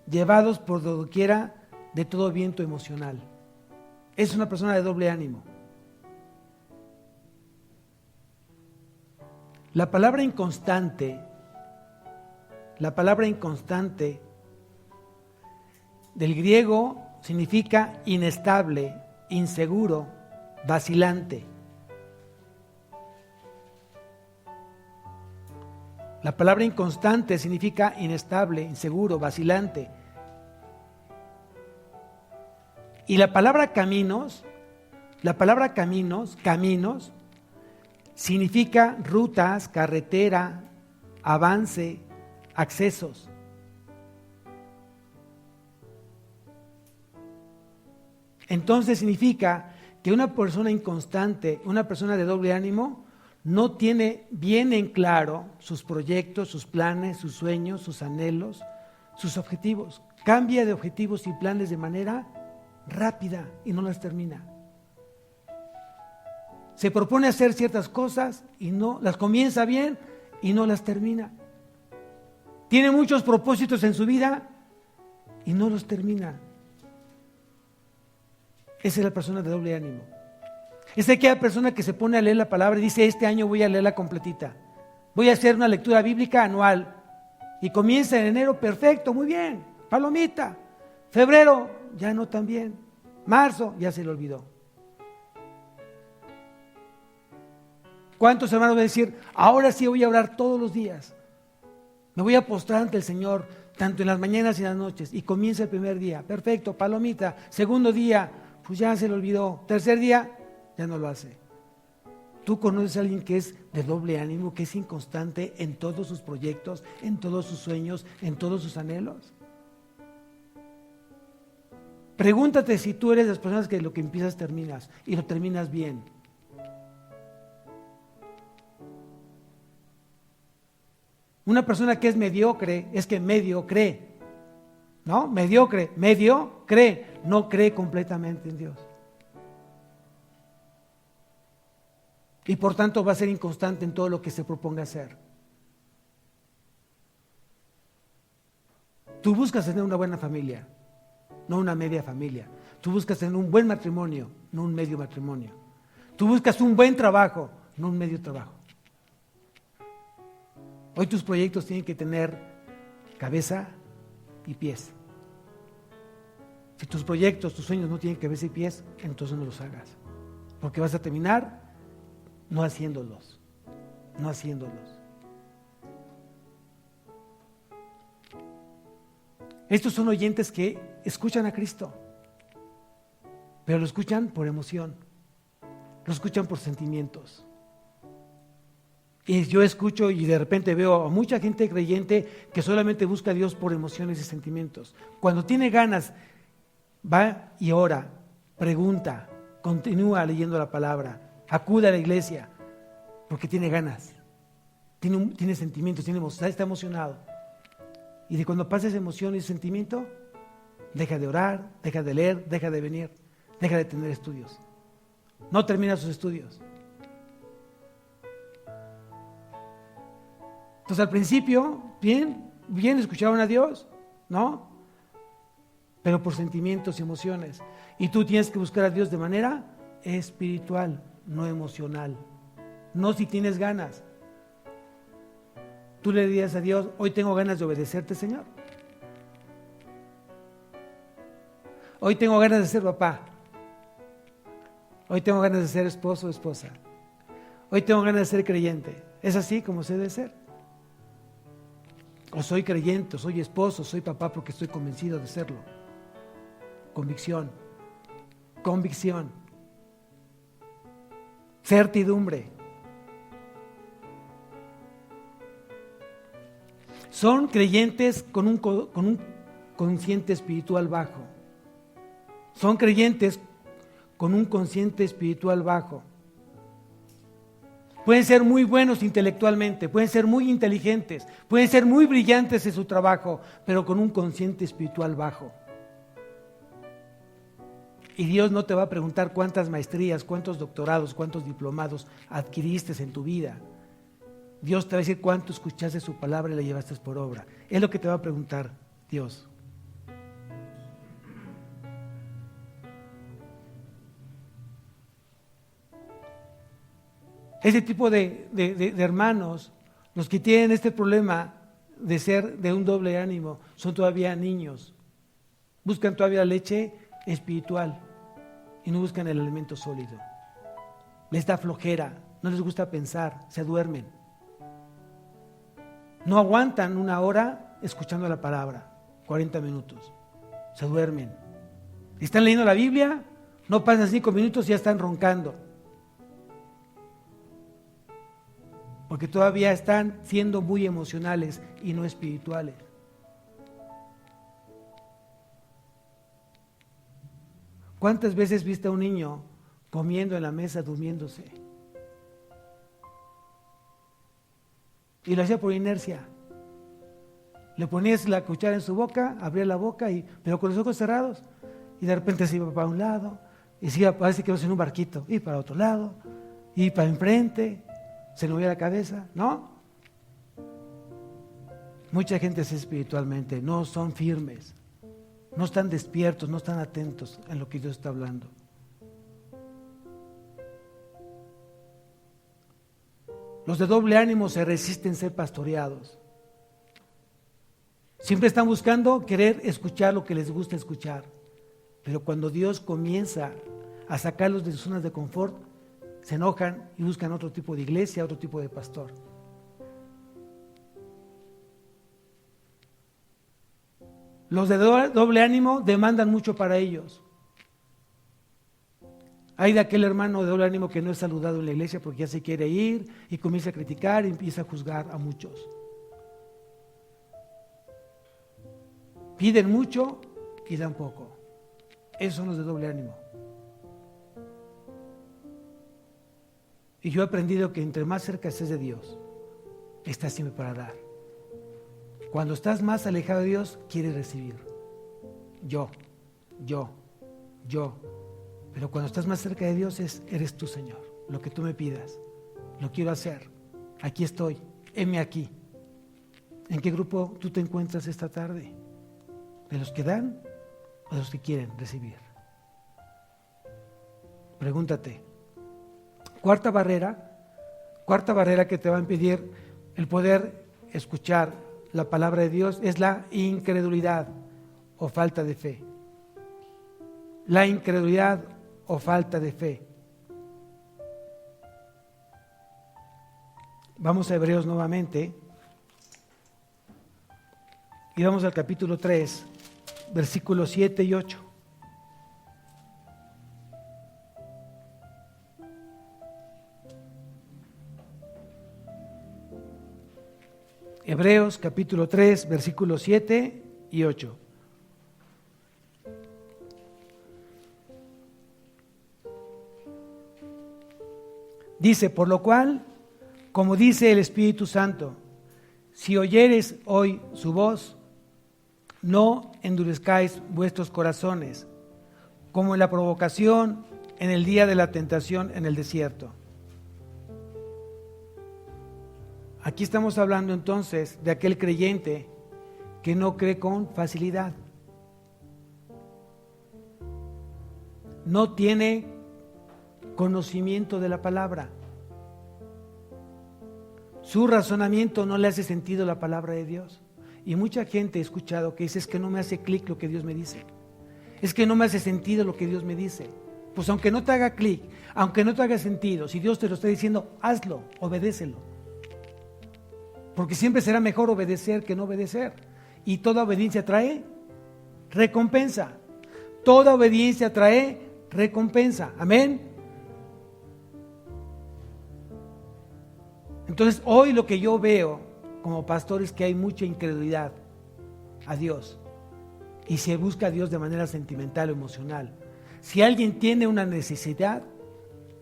llevados por doquiera de todo viento emocional. Es una persona de doble ánimo. La palabra inconstante La palabra inconstante del griego significa inestable, inseguro, vacilante. La palabra inconstante significa inestable, inseguro, vacilante. Y la palabra caminos, significa rutas, carretera, avance, accesos. Entonces significa que una persona inconstante, una persona de doble ánimo, no tiene bien en claro sus proyectos, sus planes, sus sueños, sus anhelos, sus objetivos. Cambia de objetivos y planes de manera rápida y no las termina. Se propone hacer ciertas cosas y no las comienza bien y no las termina. Tiene muchos propósitos en su vida y no los termina. Esa es la persona de doble ánimo. Es aquella persona que se pone a leer la palabra y dice, este año voy a leerla completita. Voy a hacer una lectura bíblica anual. Y comienza en enero, perfecto, muy bien, palomita. Febrero, ya no tan bien. Marzo, ya se le olvidó. ¿Cuántos hermanos van a decir, ahora sí voy a orar todos los días? Me voy a postrar ante el Señor, tanto en las mañanas y en las noches. Y comienza el primer día, perfecto, palomita. Segundo día, pues ya se le olvidó. Tercer día, ya no lo hace. ¿Tú conoces a alguien que es de doble ánimo, que es inconstante en todos sus proyectos, en todos sus sueños, en todos sus anhelos? Pregúntate si tú eres de las personas que lo que empiezas terminas y lo terminas bien. Una persona que es mediocre es que medio cree, ¿no? Mediocre, medio cree, no cree completamente en Dios. Y por tanto va a ser inconstante en todo lo que se proponga hacer. Tú buscas tener una buena familia, no una media familia. Tú buscas tener un buen matrimonio, no un medio matrimonio. Tú buscas un buen trabajo, no un medio trabajo. Hoy tus proyectos tienen que tener cabeza y pies. Si tus proyectos, tus sueños no tienen cabeza y pies, entonces no los hagas. Porque vas a terminar no haciéndolos. Estos son oyentes que escuchan a Cristo, pero lo escuchan por emoción, lo escuchan por sentimientos. Y yo escucho y de repente veo a mucha gente creyente que solamente busca a Dios por emociones y sentimientos. Cuando tiene ganas, va y ora, pregunta, continúa leyendo la palabra, acude a la iglesia, porque tiene ganas, tiene sentimientos, está emocionado. Y de cuando pasa esa emoción y ese sentimiento, deja de orar, deja de leer, deja de venir, deja de tener estudios. No termina sus estudios. Entonces al principio, bien escucharon a Dios, ¿no? Pero por sentimientos y emociones. Y tú tienes que buscar a Dios de manera espiritual, no emocional. No si tienes ganas. Tú le dirías a Dios, hoy tengo ganas de obedecerte, Señor. Hoy tengo ganas de ser papá. Hoy tengo ganas de ser esposo o esposa. Hoy tengo ganas de ser creyente. ¿Es así como se debe ser? O soy creyente, o soy esposo, soy papá porque estoy convencido de serlo. Convicción. Certidumbre. Son creyentes con un consciente espiritual bajo. Son creyentes con un consciente espiritual bajo. Pueden ser muy buenos intelectualmente, pueden ser muy inteligentes, pueden ser muy brillantes en su trabajo, pero con un consciente espiritual bajo. Y Dios no te va a preguntar cuántas maestrías, cuántos doctorados, cuántos diplomados adquiriste en tu vida. Dios te va a decir cuánto escuchaste su palabra y la llevaste por obra. Es lo que te va a preguntar Dios. Ese tipo de hermanos, los que tienen este problema de ser de un doble ánimo son todavía niños. Buscan todavía leche espiritual y no buscan el alimento sólido. Les da flojera, no les gusta pensar, se duermen. No aguantan una hora escuchando la palabra, 40 minutos. Se duermen. Están leyendo la Biblia, no pasan 5 minutos y ya están roncando. Porque todavía están siendo muy emocionales y no espirituales. ¿Cuántas veces viste a un niño comiendo en la mesa, durmiéndose? Y lo hacía por inercia. Le ponías la cuchara en su boca, abría la boca, pero con los ojos cerrados. Y de repente se iba para un lado, y se iba, parece que iba en un barquito, y para otro lado, y para enfrente, se le movía la cabeza, ¿no? Mucha gente es espiritualmente, no son firmes, no están despiertos, no están atentos en lo que Dios está hablando. Los de doble ánimo se resisten a ser pastoreados. Siempre están buscando querer escuchar lo que les gusta escuchar. Pero cuando Dios comienza a sacarlos de sus zonas de confort, se enojan y buscan otro tipo de iglesia, otro tipo de pastor. Los de doble ánimo demandan mucho para ellos. Hay de aquel hermano de doble ánimo que no es saludado en la iglesia porque ya se quiere ir y comienza a criticar y empieza a juzgar a muchos. Piden mucho y dan poco. Esos son los de doble ánimo. Y yo he aprendido que entre más cerca estés de Dios, estás siempre para dar. Cuando estás más alejado de Dios, quieres recibir. Yo. Pero cuando estás más cerca de Dios, eres tú, Señor. Lo que tú me pidas, lo quiero hacer. Aquí estoy, heme aquí. ¿En qué grupo tú te encuentras esta tarde? ¿De los que dan o de los que quieren recibir? Pregúntate. Cuarta barrera que te va a impedir el poder escuchar la palabra de Dios es la incredulidad o falta de fe. La incredulidad o falta de fe. Vamos a Hebreos nuevamente y vamos al capítulo 3, versículos 7 y 8. Hebreos capítulo 3, versículos 7 y 8. Dice, por lo cual, como dice el Espíritu Santo, si oyereis hoy su voz, no endurezcáis vuestros corazones, como en la provocación en el día de la tentación en el desierto. Aquí estamos hablando entonces de aquel creyente que no cree con facilidad. No tiene conocimiento de la palabra. Su razonamiento no le hace sentido la palabra de Dios. Y mucha gente he escuchado que dice, es que no me hace clic lo que Dios me dice. Es que no me hace sentido lo que Dios me dice. Pues aunque no te haga clic, aunque no te haga sentido, si Dios te lo está diciendo, hazlo, obedécelo. Porque siempre será mejor obedecer que no obedecer. Y toda obediencia trae recompensa. Toda obediencia trae recompensa. Amén. Entonces hoy lo que yo veo como pastor es que hay mucha incredulidad a Dios. Y se busca a Dios de manera sentimental o emocional. Si alguien tiene una necesidad,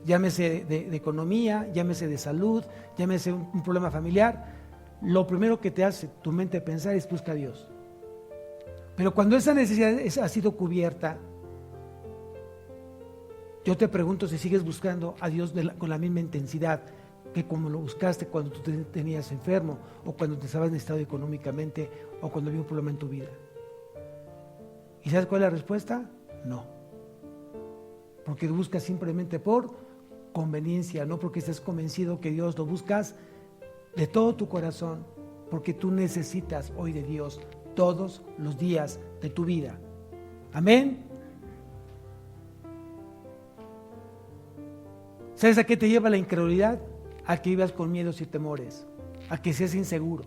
llámese de economía, llámese de salud, llámese un problema familiar, lo primero que te hace tu mente pensar es busca a Dios. Pero cuando esa necesidad ha sido cubierta, yo te pregunto si sigues buscando a Dios con la misma intensidad que como lo buscaste cuando tú te tenías enfermo o cuando te estabas necesitado económicamente o cuando había un problema en tu vida. ¿Y sabes cuál es la respuesta? No. Porque lo buscas simplemente por conveniencia, no porque estés convencido que Dios lo buscas de todo tu corazón porque tú necesitas hoy de Dios todos los días de tu vida. Amén. ¿Sabes a qué te lleva la incredulidad? A que vivas con miedos y temores, a que seas inseguro.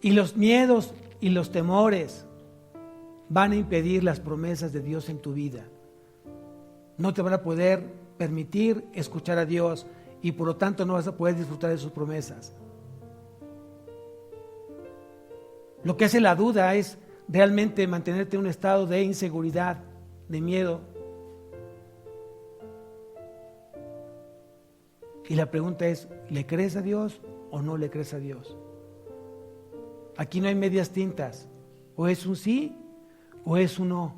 Y los miedos y los temores van a impedir las promesas de Dios en tu vida. No te van a poder permitir escuchar a Dios y por lo tanto no vas a poder disfrutar de sus promesas. Lo que hace la duda es realmente mantenerte en un estado de inseguridad, de miedo. Y la pregunta es, ¿le crees a Dios o no le crees a Dios? Aquí no hay medias tintas, o es un sí o es un no.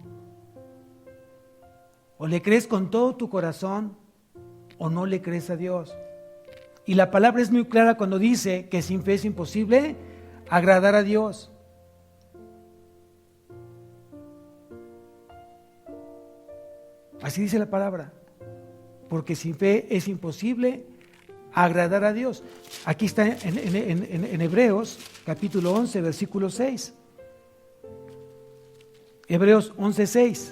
O le crees con todo tu corazón o no le crees a Dios. Y la palabra es muy clara cuando dice que sin fe es imposible agradar a Dios. Así dice la palabra, porque sin fe es imposible agradar a Dios. Aquí está en Hebreos capítulo 11 versículo 6. Hebreos 11:6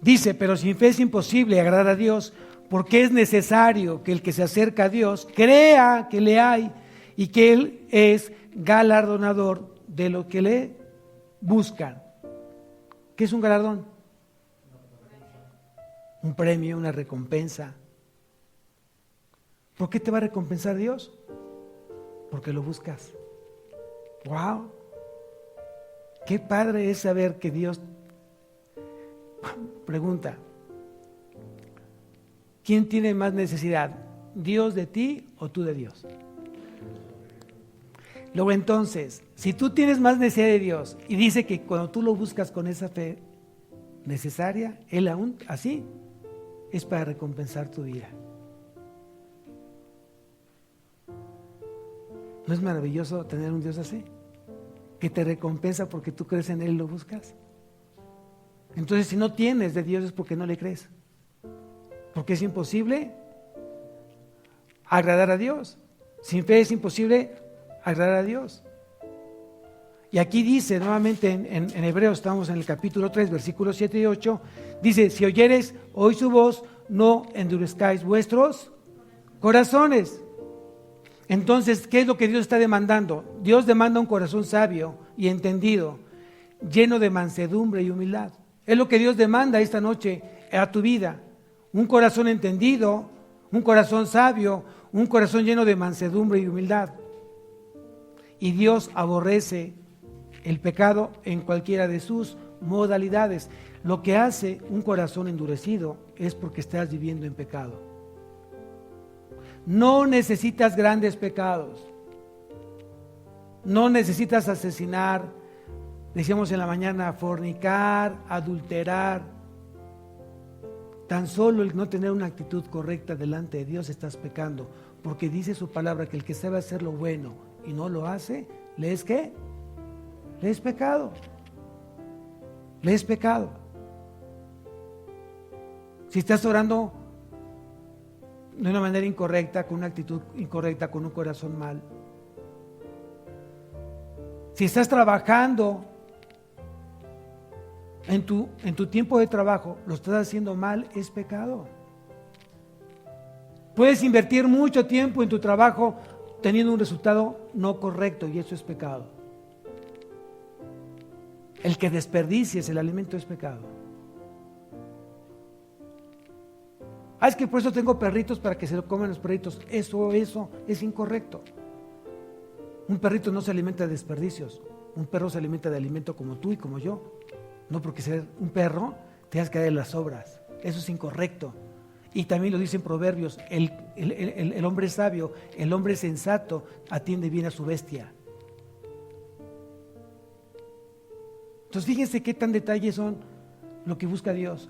dice: pero sin fe es imposible agradar a Dios, porque es necesario que el que se acerca a Dios crea que le hay y que Él es galardonador de lo que le buscan. ¿Qué es un galardón? Un premio, una recompensa. ¿Por qué te va a recompensar Dios? Porque lo buscas. ¡Wow! Qué padre es saber que Dios... Pregunta: ¿quién tiene más necesidad? ¿Dios de ti o tú de Dios? Luego entonces, si tú tienes más necesidad de Dios y dice que cuando tú lo buscas con esa fe necesaria, Él aún así es para recompensar tu vida. ¿No es maravilloso tener un Dios así? Que te recompensa porque tú crees en Él y lo buscas. Entonces, si no tienes de Dios es porque no le crees. Porque es imposible agradar a Dios. Sin fe es imposible agradar a Dios. Y aquí dice nuevamente en Hebreos, estamos en el capítulo 3, versículos 7 y 8, dice: si oyeres hoy su voz, no endurezcáis vuestros corazones. Entonces, ¿qué es lo que Dios está demandando? Dios demanda un corazón sabio y entendido, lleno de mansedumbre y humildad. Es lo que Dios demanda esta noche a tu vida. Un corazón entendido, un corazón sabio, un corazón lleno de mansedumbre y humildad. Y Dios aborrece el pecado en cualquiera de sus modalidades. Lo que hace un corazón endurecido es porque estás viviendo en pecado. No necesitas grandes pecados. No necesitas asesinar, decíamos en la mañana, fornicar, adulterar. Tan solo el no tener una actitud correcta delante de Dios estás pecando, porque dice su palabra que el que sabe hacer lo bueno y no lo hace, ¿le es qué? Le es pecado. Le es pecado. Si estás orando de una manera incorrecta, con una actitud incorrecta, con un corazón mal. Si estás trabajando en tu tiempo de trabajo, lo estás haciendo mal, es pecado. Puedes invertir mucho tiempo en tu trabajo teniendo un resultado no correcto y eso es pecado. El que desperdicies el alimento es pecado. Es que por eso tengo perritos para que se lo coman los perritos. Eso es incorrecto. Un perrito no se alimenta de desperdicios. Un perro se alimenta de alimento como tú y como yo. No porque ser un perro te has caído en las obras. Eso es incorrecto. Y también lo dicen Proverbios: el hombre sabio, el hombre sensato atiende bien a su bestia. Entonces fíjense qué tan detalles son lo que busca Dios.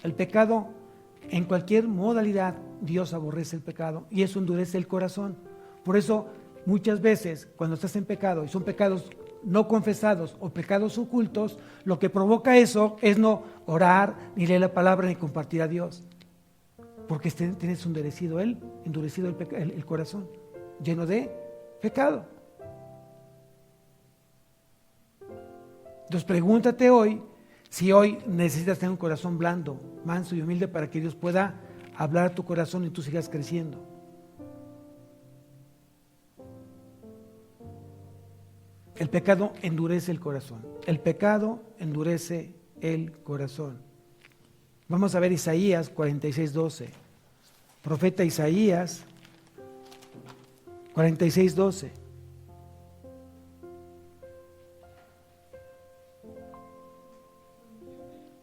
El pecado, en cualquier modalidad, Dios aborrece el pecado y eso endurece el corazón. Por eso muchas veces cuando estás en pecado y son pecados no confesados o pecados ocultos, lo que provoca eso es no orar, ni leer la palabra, ni compartir a Dios, porque tienes endurecido el corazón. lleno de pecado. Entonces pregúntate hoy si hoy necesitas tener un corazón blando, manso y humilde para que Dios pueda hablar a tu corazón y tú sigas creciendo. El pecado endurece el corazón. El pecado endurece el corazón. Vamos a ver Isaías 46:12. Profeta Isaías 46:12.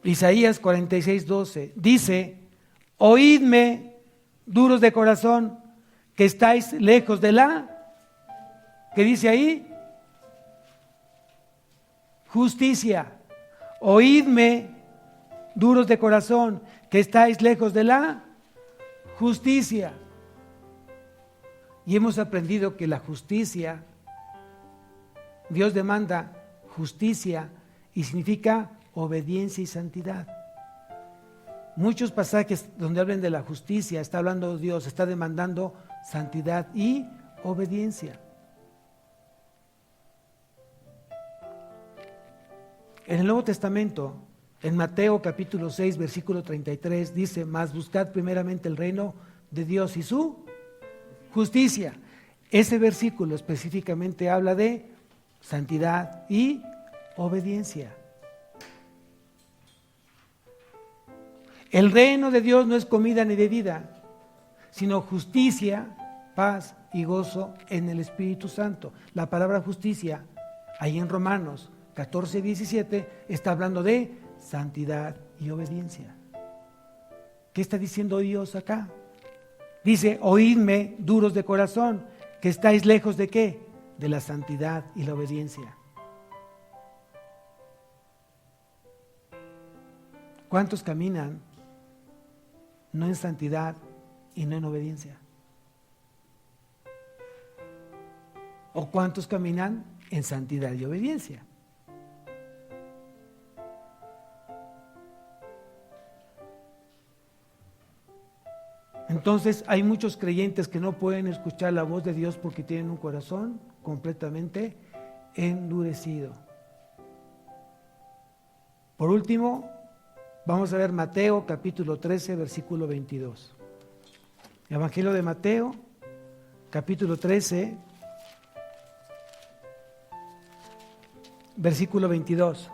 Isaías 46:12 dice: oídme, duros de corazón, que estáis lejos de la, ¿qué dice ahí? Justicia. Oídme, duros de corazón, que estáis lejos de la justicia. Y hemos aprendido que la justicia, Dios demanda justicia y significa obediencia y santidad. Muchos pasajes donde hablan de la justicia, está hablando Dios, está demandando santidad y obediencia. En el Nuevo Testamento, en Mateo capítulo 6, versículo 33, dice: mas buscad primeramente el reino de Dios y su justicia. Ese versículo específicamente habla de santidad y obediencia. El reino de Dios no es comida ni bebida, sino justicia, paz y gozo en el Espíritu Santo. La palabra justicia, ahí en Romanos 14:17, está hablando de santidad y obediencia. ¿Qué está diciendo Dios acá? Dice: oídme, duros de corazón, que estáis lejos de ¿qué? De la santidad y la obediencia. ¿Cuántos caminan no en santidad y no en obediencia? ¿O cuántos caminan en santidad y obediencia? Entonces hay muchos creyentes que no pueden escuchar la voz de Dios porque tienen un corazón completamente endurecido. Por último, vamos a ver Mateo capítulo 13, versículo 22. Evangelio de Mateo, capítulo 13, versículo 22.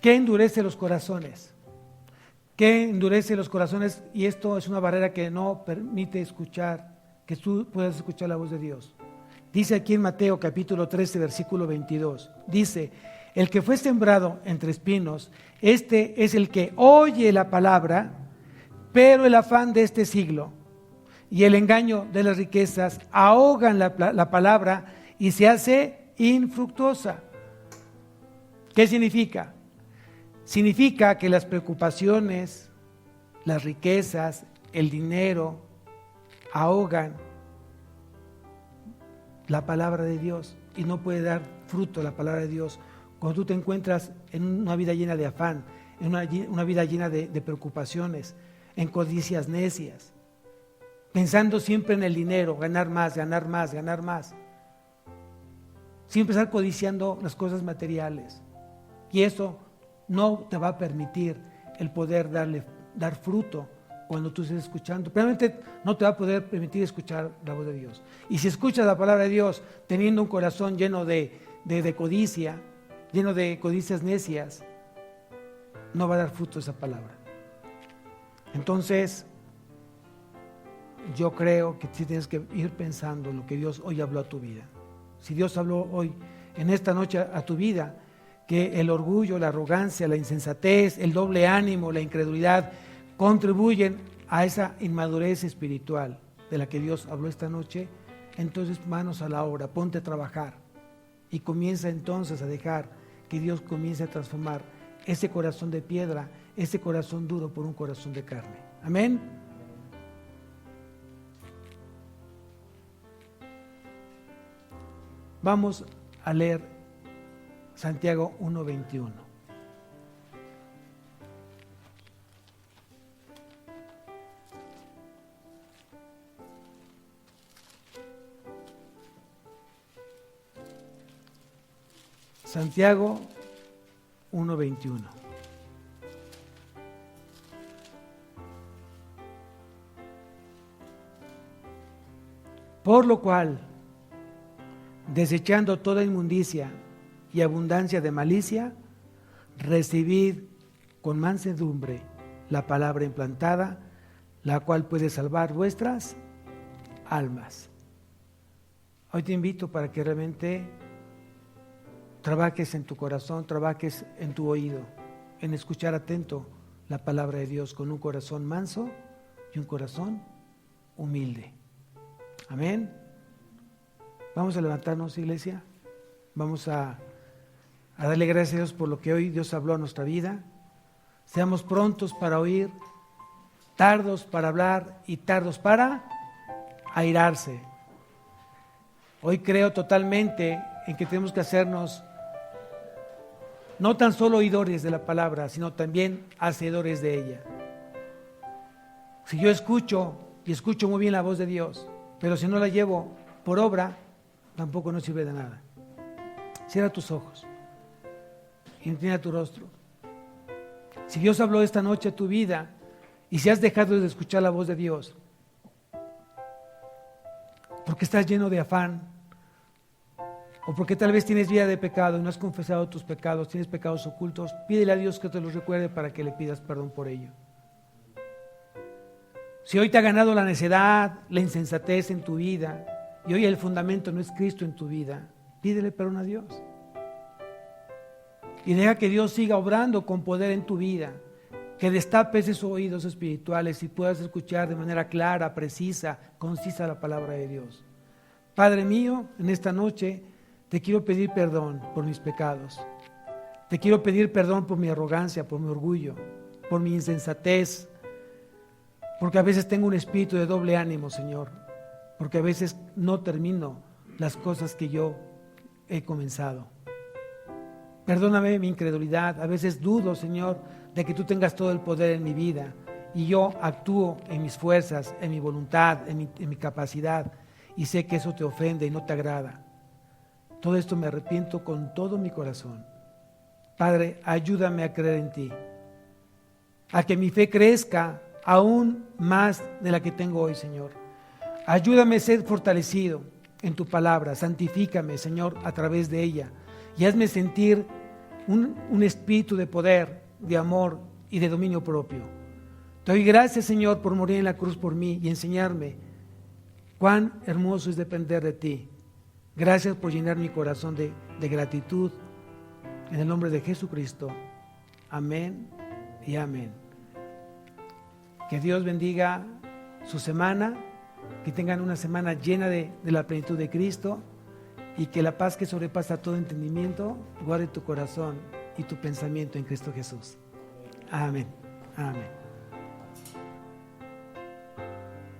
¿Qué endurece los corazones? ¿Qué endurece los corazones? Y esto es una barrera que no permite escuchar, que tú puedas escuchar la voz de Dios. Dice aquí en Mateo capítulo 13, versículo 22. Dice: el que fue sembrado entre espinos, este es el que oye la palabra, pero el afán de este siglo y el engaño de las riquezas ahogan la palabra y se hace infructuosa. ¿Qué significa? Significa que las preocupaciones, las riquezas, el dinero ahogan la palabra de Dios y no puede dar fruto la palabra de Dios. Cuando tú te encuentras en una vida llena de afán, en una vida llena de preocupaciones, en codicias necias, pensando siempre en el dinero, ganar más, ganar más, ganar más. Siempre estar codiciando las cosas materiales. Y eso no te va a permitir el poder dar fruto cuando tú estés escuchando. Realmente no te va a poder permitir escuchar la voz de Dios. Y si escuchas la palabra de Dios teniendo un corazón lleno de codicia, lleno de codicias necias, no va a dar fruto esa palabra. Entonces, yo creo que sí tienes que ir pensando lo que Dios hoy habló a tu vida. Si Dios habló hoy, en esta noche a tu vida, que el orgullo, la arrogancia, la insensatez, el doble ánimo, la incredulidad contribuyen a esa inmadurez espiritual de la que Dios habló esta noche, entonces manos a la obra, ponte a trabajar y comienza entonces a dejar que Dios comience a transformar ese corazón de piedra, ese corazón duro por un corazón de carne. Amén. Vamos a leer Santiago 1:21. Santiago 1:21. Por lo cual, desechando toda inmundicia y abundancia de malicia, recibid con mansedumbre la palabra implantada, la cual puede salvar vuestras almas. Hoy te invito para que realmente trabajes en tu corazón, trabajes en tu oído, en escuchar atento la palabra de Dios con un corazón manso y un corazón humilde. Amén. Vamos a levantarnos, iglesia. Vamos a darle gracias a Dios por lo que hoy Dios habló a nuestra vida. Seamos prontos para oír, tardos para hablar y tardos para airarse. Hoy creo totalmente en que tenemos que hacernos no tan solo oidores de la palabra, sino también hacedores de ella. Si yo escucho, y escucho muy bien la voz de Dios, pero si no la llevo por obra, tampoco nos sirve de nada. Cierra tus ojos, inclina tu rostro. Si Dios habló esta noche a tu vida, y si has dejado de escuchar la voz de Dios, porque estás lleno de afán, o porque tal vez tienes vida de pecado y no has confesado tus pecados, tienes pecados ocultos, pídele a Dios que te los recuerde para que le pidas perdón por ello. Si hoy te ha ganado la necedad, la insensatez en tu vida, y hoy el fundamento no es Cristo en tu vida, pídele perdón a Dios. Y deja que Dios siga obrando con poder en tu vida, que destapes esos oídos espirituales y puedas escuchar de manera clara, precisa, concisa la palabra de Dios. Padre mío, en esta noche te quiero pedir perdón por mis pecados. Te quiero pedir perdón por mi arrogancia, por mi orgullo, por mi insensatez, porque a veces tengo un espíritu de doble ánimo, Señor, porque a veces no termino las cosas que yo he comenzado. Perdóname mi incredulidad, a veces dudo, Señor, de que tú tengas todo el poder en mi vida y yo actúo en mis fuerzas, en mi voluntad, en mi capacidad, y sé que eso te ofende y no te agrada. Todo esto me arrepiento con todo mi corazón. Padre, ayúdame a creer en ti, a que mi fe crezca aún más de la que tengo hoy, Señor. Ayúdame a ser fortalecido en tu palabra, santifícame, Señor, a través de ella, y hazme sentir un espíritu de poder, de amor y de dominio propio. Te doy gracias, Señor, por morir en la cruz por mí y enseñarme cuán hermoso es depender de ti. Gracias por llenar mi corazón de gratitud. En el nombre de Jesucristo. Amén y amén. Que Dios bendiga su semana, que tengan una semana llena de la plenitud de Cristo, y que la paz que sobrepasa todo entendimiento guarde tu corazón y tu pensamiento en Cristo Jesús. Amén. Amén.